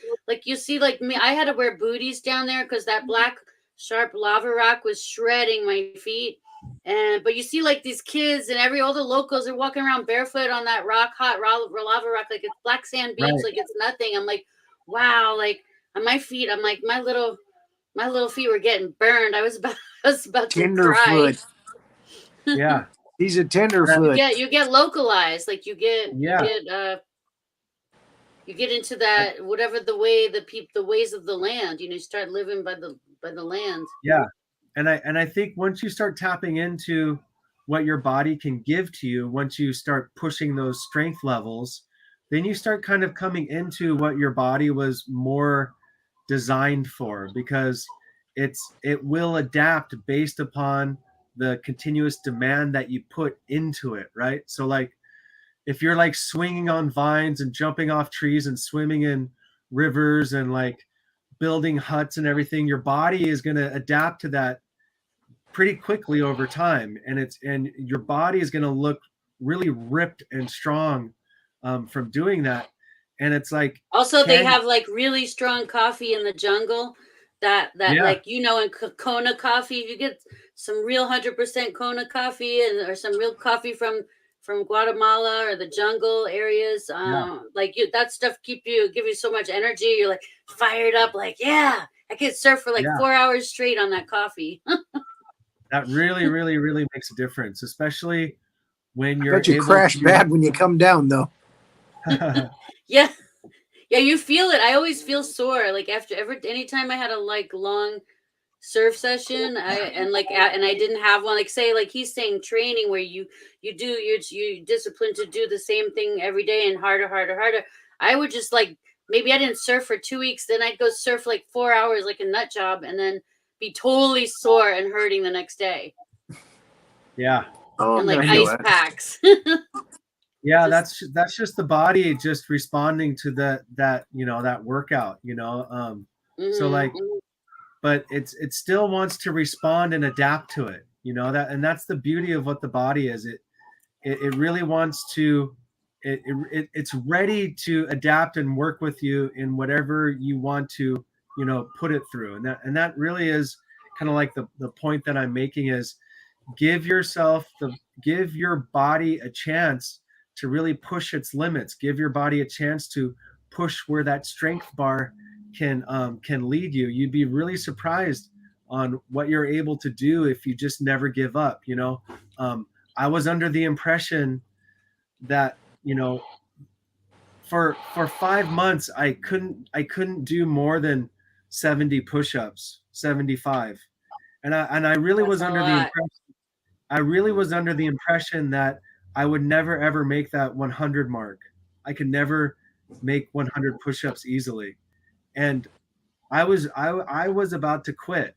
you see, me, I had to wear booties down there because that black sharp lava rock was shredding my feet. but you see like these kids and all the locals are walking around barefoot on that hot lava rock, like it's black sand beach, Right. like it's nothing. I'm like, wow, like on my feet, I'm like my little feet were getting burned. I was about to cry. Tenderfoot. Yeah. He's a tenderfoot. You get localized, like you get into that whatever the ways of the land. You start living by the land. Yeah. And I think once you start tapping into what your body can give to you, once you start pushing those strength levels, then you start kind of coming into what your body was more designed for, because it will adapt based upon the continuous demand that you put into it, right? So like if you're like swinging on vines and jumping off trees and swimming in rivers and like building huts and everything, your body is going to adapt to that pretty quickly over time, and your body is going to look really ripped and strong from doing that. And it's like also they have like really strong coffee in the jungle that like in Kona coffee, if you get some real 100% Kona coffee or some real coffee from Guatemala or the jungle areas, that stuff give you so much energy. You're like fired up, like I could surf for like 4 hours straight on that coffee. That really, really, really makes a difference, especially when you're able to crash bad when you come down, though. Yeah, you feel it. I always feel sore, like anytime I had a like long surf session, and I didn't have one, like say like he's saying training where you're disciplined to do the same thing every day and harder. I would just like, maybe I didn't surf for 2 weeks, then I'd go surf like 4 hours like a nut job, and then be totally sore and hurting the next day. Yeah. And like ice packs. Yeah, that's just the body just responding to that workout, So like, but it still wants to respond and adapt to it, and that's the beauty of what the body is. It really wants to, it's ready to adapt and work with you in whatever you want to, put it through. And that really is kind of like the point that I'm making is give your body a chance to really push its limits. Give your body a chance to push where that strength bar can lead you. You'd be really surprised on what you're able to do if you just never give up. I was under the impression that for 5 months I couldn't do more than 70 push-ups, 75, and I really was under the impression. I really was under the impression that I would never ever make that 100 mark. I could never make 100 push-ups easily, and I was about to quit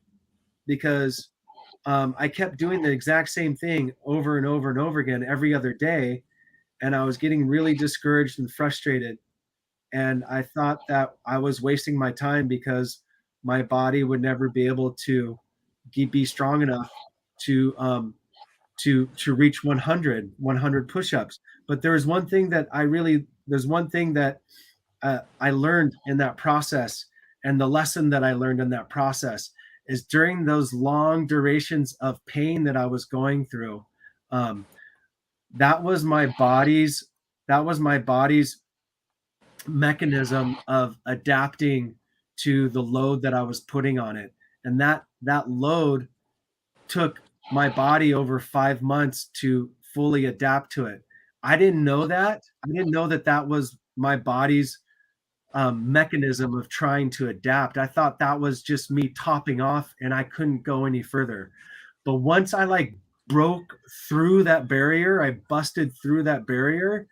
because I kept doing the exact same thing over and over and over again every other day, and I was getting really discouraged and frustrated. And I thought that I was wasting my time because my body would never be able to be strong enough to reach 100 push-ups. But there's one thing that I learned in that process, and the lesson that I learned in that process is during those long durations of pain that I was going through, that was my body's mechanism of adapting to the load that I was putting on it. And that load took my body over 5 months to fully adapt to it. I didn't know that. I didn't know that was my body's mechanism of trying to adapt. I thought that was just me topping off and I couldn't go any further. But once I like broke through that barrier, I busted through that barrier,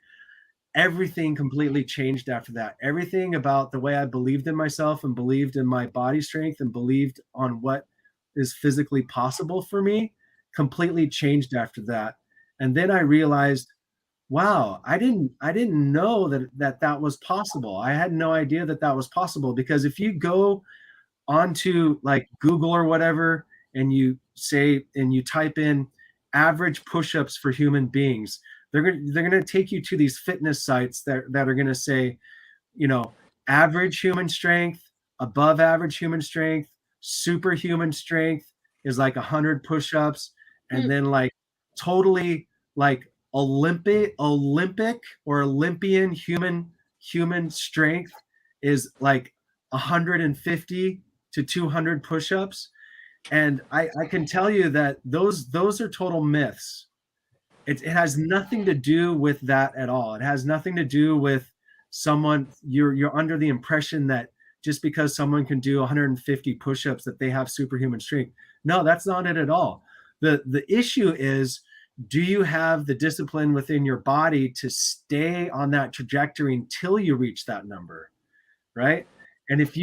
everything completely changed after that. Everything about the way I believed in myself and believed in my body strength and believed on what is physically possible for me completely changed after that. And then I realized, wow, I didn't know that was possible. I had no idea that was possible, because if you go onto like Google or whatever and you type in average push-ups for human beings, they're going to take you to these fitness sites that are going to say, average human strength, above average human strength, superhuman strength is like 100 push-ups, and then like totally like Olympic or Olympian human strength is like 150 to 200 push-ups. And I can tell you that those are total myths. It has nothing to do with that at all. It has nothing to do with someone, you're under the impression that just because someone can do 150 push-ups that they have superhuman strength. No, that's not it at all. The issue is, do you have the discipline within your body to stay on that trajectory until you reach that number, right? And if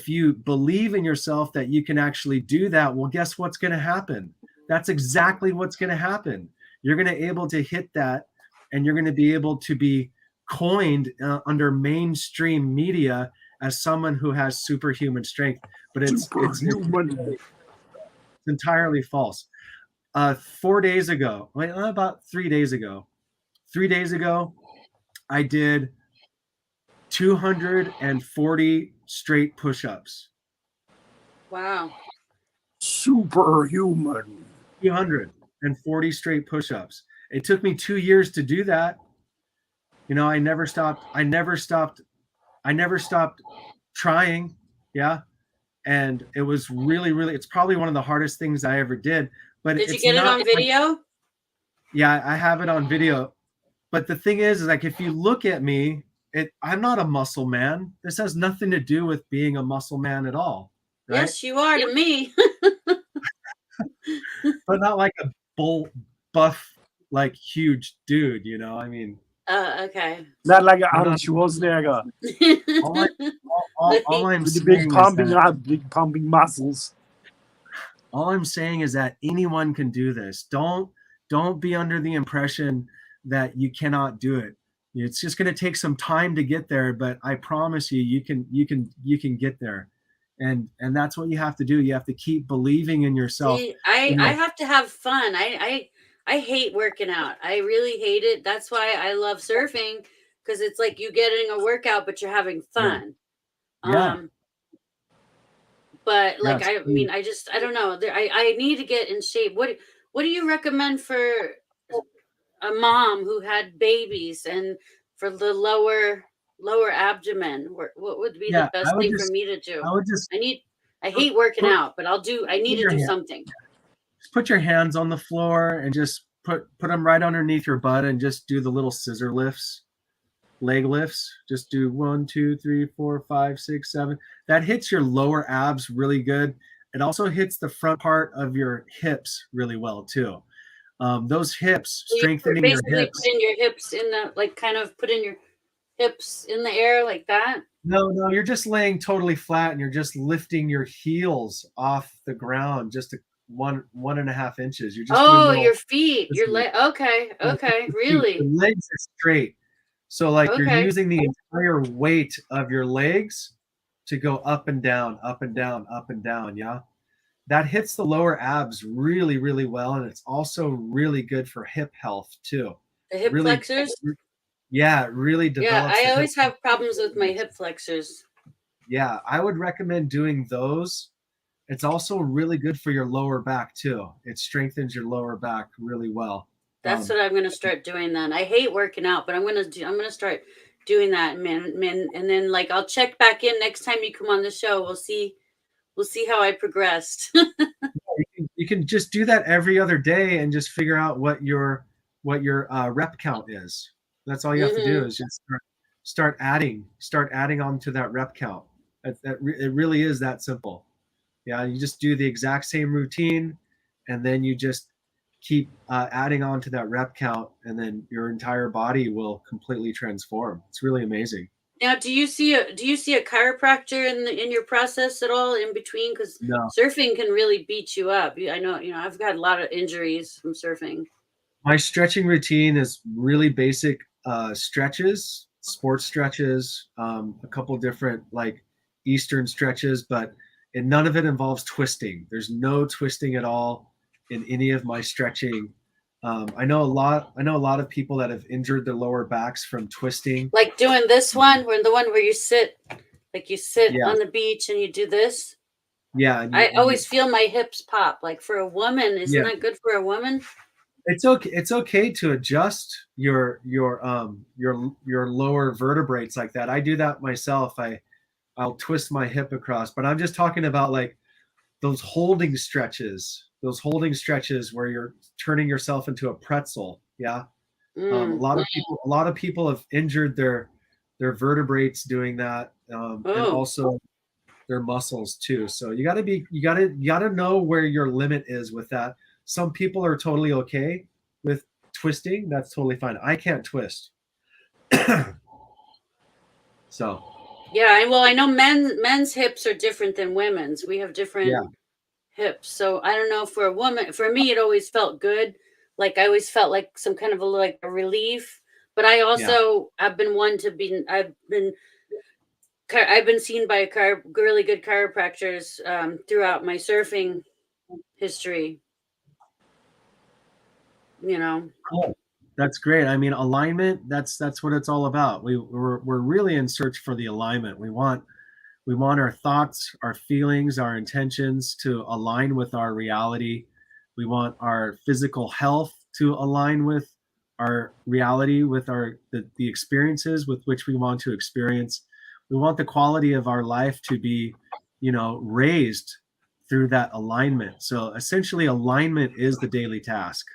you believe in yourself that you can actually do that, well, guess what's going to happen? That's exactly what's going to happen. You're going to be able to hit that, and you're going to be able to be coined under mainstream media as someone who has superhuman strength. But it's entirely false. 4 days ago, about 3 days ago, I did 240 straight push-ups. Wow. Superhuman. 240 straight push-ups. It took me 2 years to do that. You know, I never stopped trying. Yeah. And it was really, it's probably one of the hardest things I ever did. But did you get it on video? Yeah, I have it on video. But the thing is like, if you look at me, I'm not a muscle man. This has nothing to do with being a muscle man at all. Right? Yes, you are to me. But not like a buff, like huge dude, you know? I mean, okay. Not like Arnold Schwarzenegger. all I'm With the saying big pumping muscles. All I'm saying is that anyone can do this. Don't be under the impression that you cannot do it. It's just going to take some time to get there, but I promise you can get there. And that's what you have to do. You have to keep believing in yourself. See, I have to have fun. I hate working out. I really hate it. That's why I love surfing, because it's like you getting a workout, but you're having fun. Yeah. But like, I mean, I don't know. I need to get in shape. What do you recommend for a mom who had babies and for the lower abdomen? What would be the best thing for me to do? I hate working out, but I need to do something. Just put your hands on the floor and just put them right underneath your butt and just do the little scissor lifts. Leg lifts. Just do 1, 2, 3, 4, 5, 6, 7. That hits your lower abs really good. It also hits the front part of your hips really well too. Those hips, strengthening your hips. Putting your hips in the, like, kind of putting your hips in the air like that. No, you're just laying totally flat and you're just lifting your heels off the ground just 1.5 inches. You're just your feet, your leg. Okay, really. The legs are straight. So like you're using the entire weight of your legs to go up and down, up and down, up and down. Yeah. That hits the lower abs really, really well. And it's also really good for hip health too. The hip flexors? Yeah, it really develops. Yeah, I always have problems with my hip flexors. Yeah, I would recommend doing those. It's also really good for your lower back too. It strengthens your lower back really well. That's what I'm going to start doing then. I hate working out, but I'm going to start doing that, man. And then like, I'll check back in next time you come on the show. We'll see how I progressed. You can just do that every other day and just figure out what your rep count is. That's all you have to do is just start adding on to that rep count. It really is that simple. Yeah, you just do the exact same routine, and then you just keep adding on to that rep count, and then your entire body will completely transform. It's really amazing. Now, do you see a chiropractor in your process at all in between? Because surfing can really beat you up. I know, I've got a lot of injuries from surfing. My stretching routine is really basic stretches, sports stretches, a couple different like Eastern stretches, but none of it involves twisting. There's no twisting at all in any of my stretching. I know a lot of people that have injured their lower backs from twisting. Like doing this one, the one where you sit on the beach and you do this. Yeah. I always feel my hips pop. Like for a woman, isn't that good for a woman? It's okay. It's okay to adjust your lower vertebrates like that. I do that myself. I'll twist my hip across, but I'm just talking about like those holding stretches where you're turning yourself into a pretzel. Yeah. A lot of people have injured their vertebrates doing that, and also their muscles too. So you gotta know where your limit is with that. Some people are totally okay with twisting. That's totally fine. I can't twist. So yeah, well, I know men's hips are different than women's. We have different hips. So I don't know, for a woman, for me, it always felt good. Like I always felt like some kind of like a relief. But I also I've been seen by really good chiropractors throughout my surfing history. You know. Cool. That's great. I mean, alignment, that's what it's all about. We're really in search for the alignment. We want our thoughts, our feelings, our intentions to align with our reality. We want our physical health to align with our reality, with the experiences with which we want to experience. We want the quality of our life to be, raised through that alignment. So essentially, alignment is the daily task.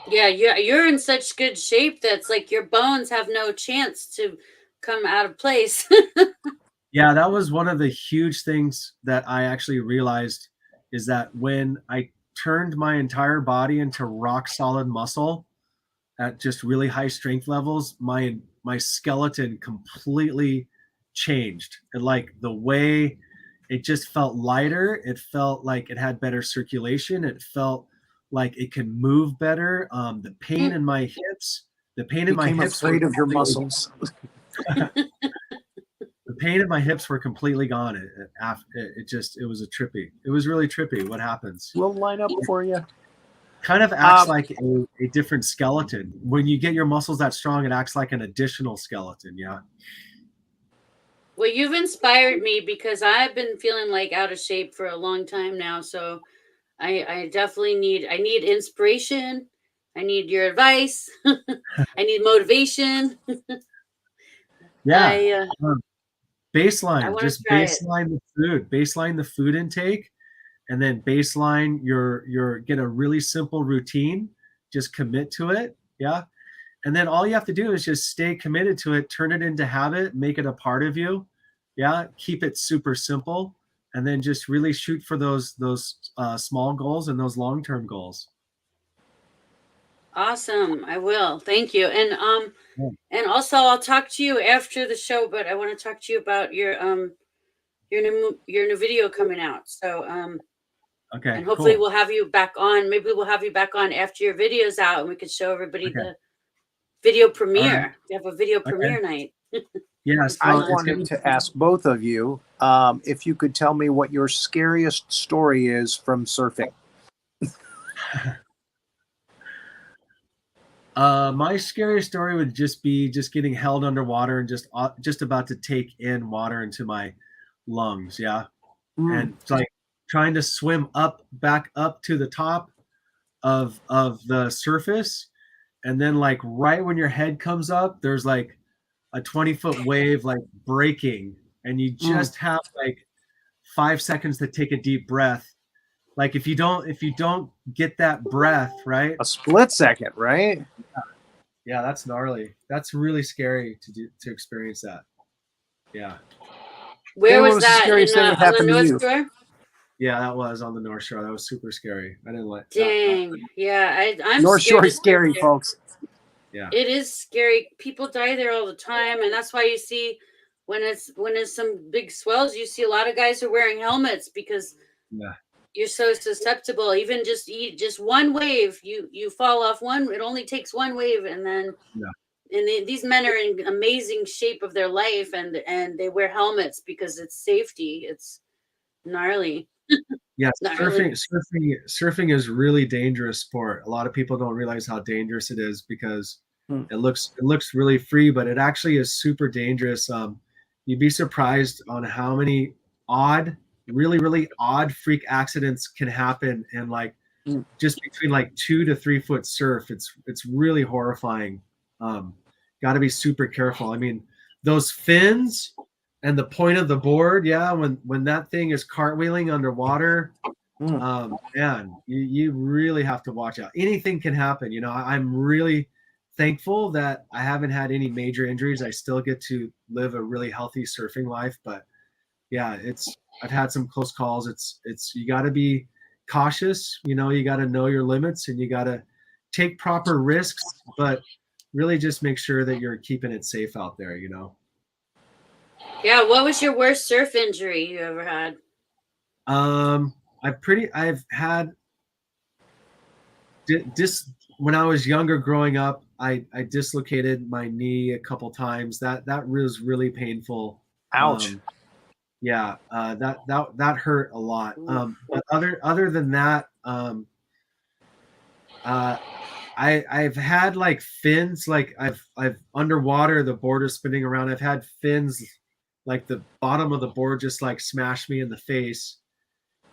Yeah, you're in such good shape that's like your bones have no chance to come out of place. Yeah, that was one of the huge things that I actually realized, is that when I turned my entire body into rock solid muscle at just really high strength levels, my skeleton completely changed. And like the way it just felt lighter, it felt like it had better circulation, it felt like it could move better. The pain in my hips, afraid of your muscles. The pain in my hips were completely gone. It was it was really trippy what happens. We'll line up for you. Kind of acts like a different skeleton. When you get your muscles that strong, it acts like an additional skeleton. Yeah. Well, you've inspired me because I've been feeling like out of shape for a long time now. So I definitely need inspiration. I need your advice. I need motivation. Yeah. Baseline. Just baseline the food intake, and then baseline your get a really simple routine. Just commit to it. Yeah. And then all you have to do is just stay committed to it, turn it into habit, make it a part of you. Yeah. Keep it super simple, and then just really shoot for those small goals and those long-term goals. Awesome. I will. Thank you. And also I'll talk to you after the show, but I want to talk to you about your new video coming out. So okay. And hopefully we'll have you back on. Maybe we'll have you back on after your video's out, and we could show everybody the video premiere. Right. We have a video premiere night. Yes. I wanted to ask both of you if you could tell me what your scariest story is from surfing. My scariest story would just be getting held underwater and just about to take in water into my lungs. Yeah. And it's like trying to swim back up to the top of the surface. And then like right when your head comes up, there's like a 20-foot wave like breaking, and you just have like 5 seconds to take a deep breath. Like if you don't get that breath, right? A split second, right? Yeah, that's gnarly. That's really scary to experience that. Yeah. Where was that? On the North Shore? Yeah, that was on the North Shore. That was super scary. I didn't like. Dang. Yeah, I'm North Shore is scary, folks. Yeah. It is scary. People die there all the time, and that's why you see when it's some big swells, you see a lot of guys are wearing helmets because you're so susceptible. Even just one wave, you fall off one. It only takes one wave, and then these men are in amazing shape of their life, and they wear helmets because it's safety. It's gnarly. Yeah, surfing is really dangerous sport. A lot of people don't realize how dangerous it is because it looks really free, but it actually is super dangerous. you'd be surprised on how many really odd freak accidents can happen, and like just between like 2 to 3 foot surf. It's really horrifying. Got to be super careful. I mean, those fins and the point of the board, yeah, when that thing is cartwheeling underwater, man, you really have to watch out. Anything can happen. You know, I'm really thankful that I haven't had any major injuries. I still get to live a really healthy surfing life, but yeah, I've had some close calls. It's you got to be cautious. You know, you got to know your limits, and you got to take proper risks, but really just make sure that you're keeping it safe out there, you know. Yeah, what was your worst surf injury you ever had? I've had when I was younger growing up, I dislocated my knee a couple times. That was really painful. Ouch. Yeah, that hurt a lot. But other than that, I've had like fins, like I've underwater, the board is spinning around. I've had fins, like the bottom of the board just like smashed me in the face,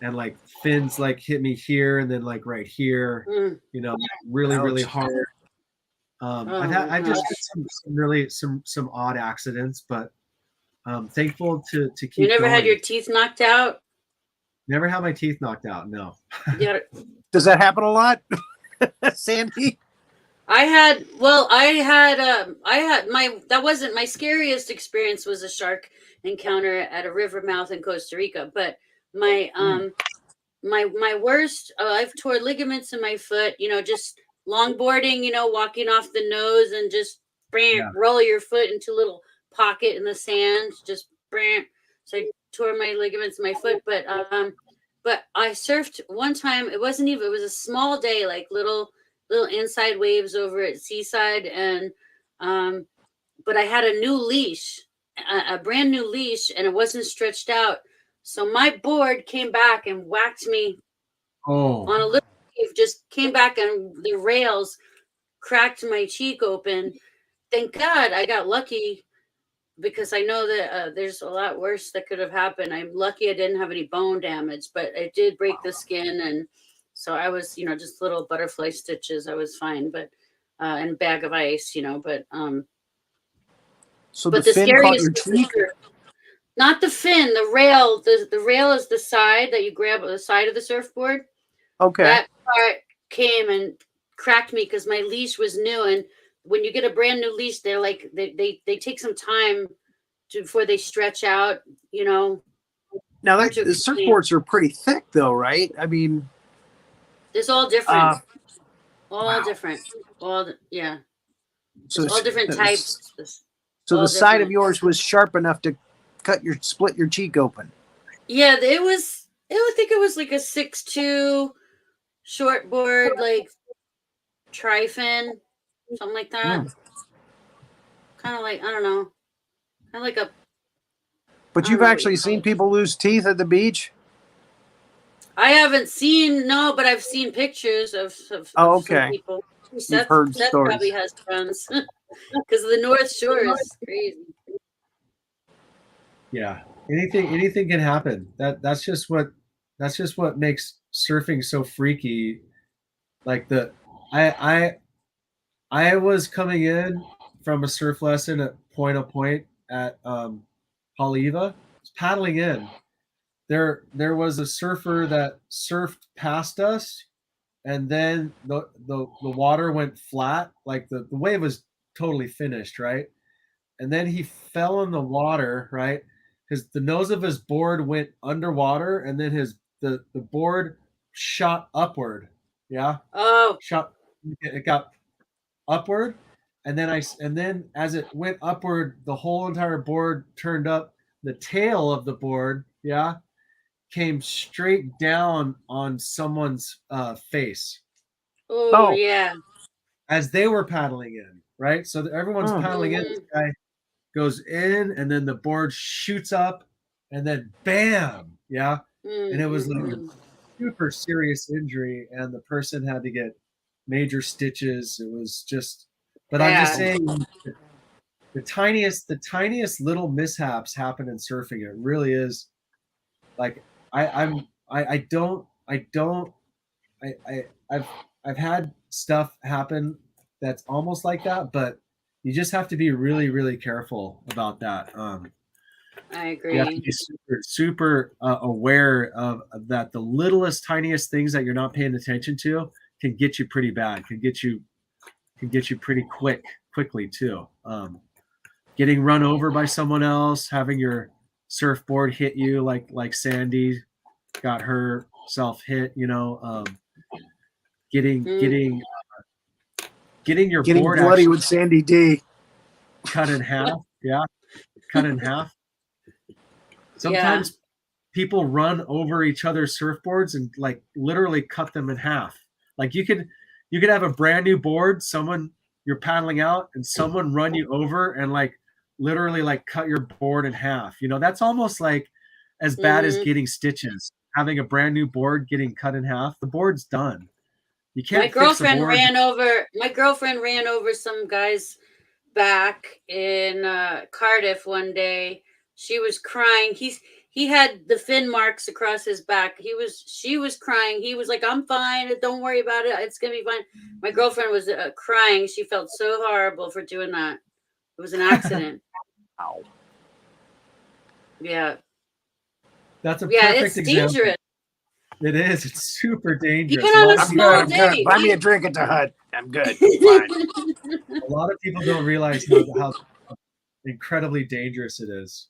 and like fins like hit me here and then like right here, you know, really hard. I've just had some odd accidents, but thankful to keep. You never going. had your teeth knocked out? Never had my teeth knocked out. No. Does that happen a lot, Sandie? That wasn't my scariest experience. Was a shark encounter at a river mouth in Costa Rica, but my my worst, I've tore ligaments in my foot, you know, just longboarding, you know, walking off the nose and just roll your foot into a little pocket in the sand, just so I tore my ligaments in my foot. But I surfed one time. It was a small day, like little inside waves over at Seaside, and but I had a new leash, a brand new leash, and it wasn't stretched out. So my board came back and whacked me on a little wave, just came back, and the rails cracked my cheek open. Thank God I got lucky, because I know that there's a lot worse that could have happened. I'm lucky I didn't have any bone damage, but it did break the skin, and so I was, you know, just little butterfly stitches. I was fine, but and a bag of ice, you know, but So but the fin caught scariest your cheek? not the fin, the rail. The rail is the side that you grab, the side of the surfboard. Okay. That part came and cracked me because my leash was new, and when you get a brand new leash, they're like they take some time before they stretch out, you know. Now the surfboards are pretty thick, though, right? I mean, it's all different. Different. So all different types. So the side of yours was sharp enough to split your cheek open. Yeah, it was. I think it was like a 6'2" short board, like tri-fin, something like that. Kind of like, I don't know, kind of like a. But you've actually seen people lose teeth at the beach? I haven't seen, no, but I've seen pictures of some people. Seth probably has friends because the North Shore is crazy. Yeah, anything can happen. That's just what makes surfing so freaky. Like I was coming in from a surf lesson at Point at Haleiwa, paddling in. There was a surfer that surfed past us, and then the water went flat, like the wave was totally finished, right? And then he fell in the water, right? The nose of his board went underwater, and then the board shot upward. Yeah. Oh. It got upward, and then as it went upward, the whole entire board turned up. The tail of the board, yeah, came straight down on someone's face. Oh, yeah. As they were paddling in, right? So everyone's paddling in. This guy goes in, and then the board shoots up, and then bam, yeah. And it was like a super serious injury, and the person had to get major stitches. It was just, but I'm just saying, the tiniest little mishaps happen in surfing. It really is like I've had stuff happen that's almost like that, but you just have to be really, really careful about that. I agree. You have to be super aware of that. The littlest, tiniest things that you're not paying attention to can get you pretty bad. Can get you pretty quickly too. Getting run over by someone else, having your surfboard hit you, like Sandie got herself hit. Getting your board bloody with Sandie Dee cut in half. Yeah, cut in half. Sometimes people run over each other's surfboards and like literally cut them in half. Like you could have a brand new board, you're paddling out and someone run you over and like literally like cut your board in half. That's almost like as bad as getting stitches. Having a brand new board getting cut in half, the board's done. You can't. My girlfriend ran over some guy's back in Cardiff one day. She was crying. He had the fin marks across his back. She was crying. He was like, "I'm fine. Don't worry about it. It's gonna be fine." My girlfriend was crying. She felt so horrible for doing that. It was an accident. Ow. Yeah. That's a perfect it's example. Dangerous. It is. It's super dangerous. Even on a small day. Buy me a drink at the hut. I'm good. A lot of people don't realize how incredibly dangerous it is.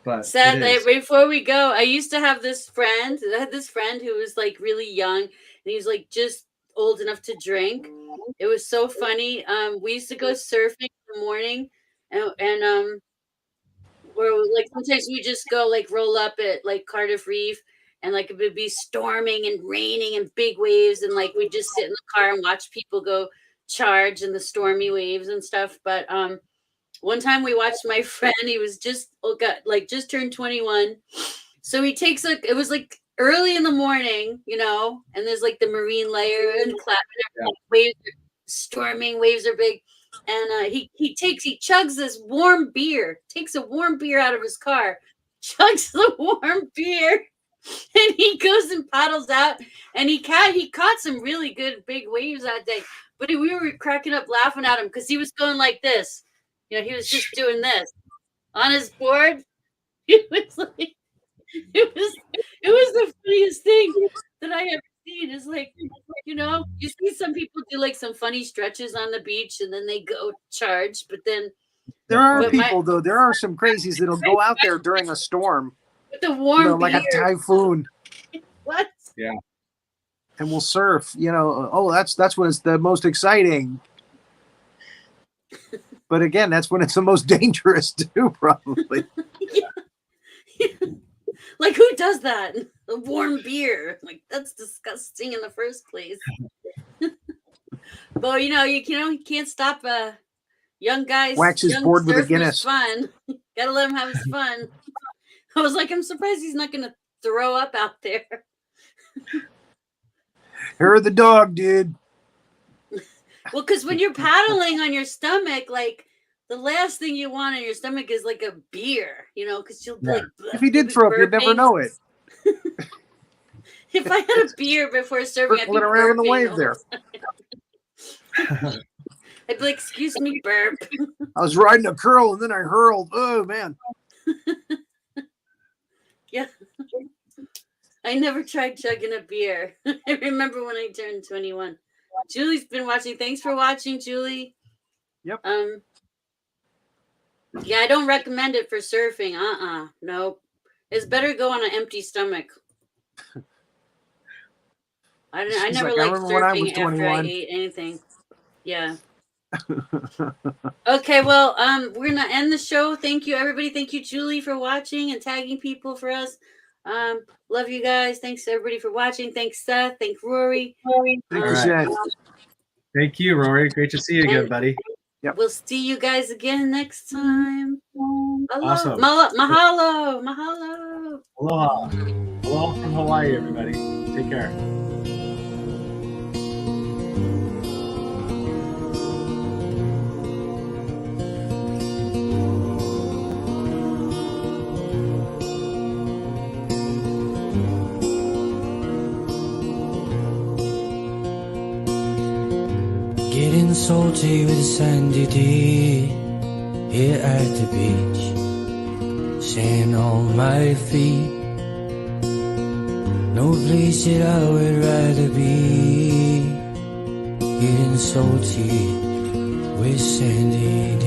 But Seth, before we go, I used to have this friend. I had this friend who was like really young, and he was like just old enough to drink. It was so funny. We used to go surfing in the morning, and where like sometimes we just go like roll up at like Cardiff Reef, and like it would be storming and raining and big waves, and like we'd just sit in the car and watch people go charge in the stormy waves and stuff. But one time we watched my friend, he was just turned 21. So he takes it was like early in the morning, and there's like the marine layer and cloud, waves are storming, waves are big. And he chugs this warm beer, takes a warm beer out of his car, chugs the warm beer, and he goes and paddles out, and he caught some really good big waves that day. But we were cracking up laughing at him because he was going like this. He was just doing this on his board. It was like it was the funniest thing that I ever seen. It's like, you see some people do like some funny stretches on the beach and then they go charge, but then there are people though. There are some crazies that'll go out there during a storm with the warm like a typhoon. What? Yeah. And we'll surf. That's when it's the most exciting. But again, that's when it's the most dangerous too, probably. Yeah. Like, who does that? A warm beer. Like, that's disgusting in the first place. But you can't stop young guys. Wax his board with a Guinness. Fun. Gotta let him have his fun. I was like, I'm surprised he's not gonna throw up out there. You're the dog, dude. Well, because when you're paddling on your stomach, like the last thing you want on your stomach is like a beer, because you'll like. If you did throw up, you'd never know it. If I had a beer before serving, I'd be around in the wave there. I'd be like, "Excuse me, burp." I was riding a curl and then I hurled. Oh man. Yeah. I never tried chugging a beer. I remember when I turned 21. Julie's been watching. Thanks for watching, Julie. Yep. Yeah, I don't recommend it for surfing. Nope. It's better go on an empty stomach. I never liked surfing after I ate anything. Yeah. Okay, well, we're gonna end the show. Thank you, everybody. Thank you, Julie, for watching and tagging people for us. Love you guys. Thanks everybody for watching. Thanks, Seth. Thanks, Rory. Thank you, Seth. Thank you, Rory. Great to see you again, buddy. Yep. We'll see you guys again next time. Awesome. Mahalo. Aloha. Aloha from Hawaii, everybody. Take care. salty with Sandie Dee here at the beach, sand on my feet. No place that I would rather be, getting salty with Sandie Dee.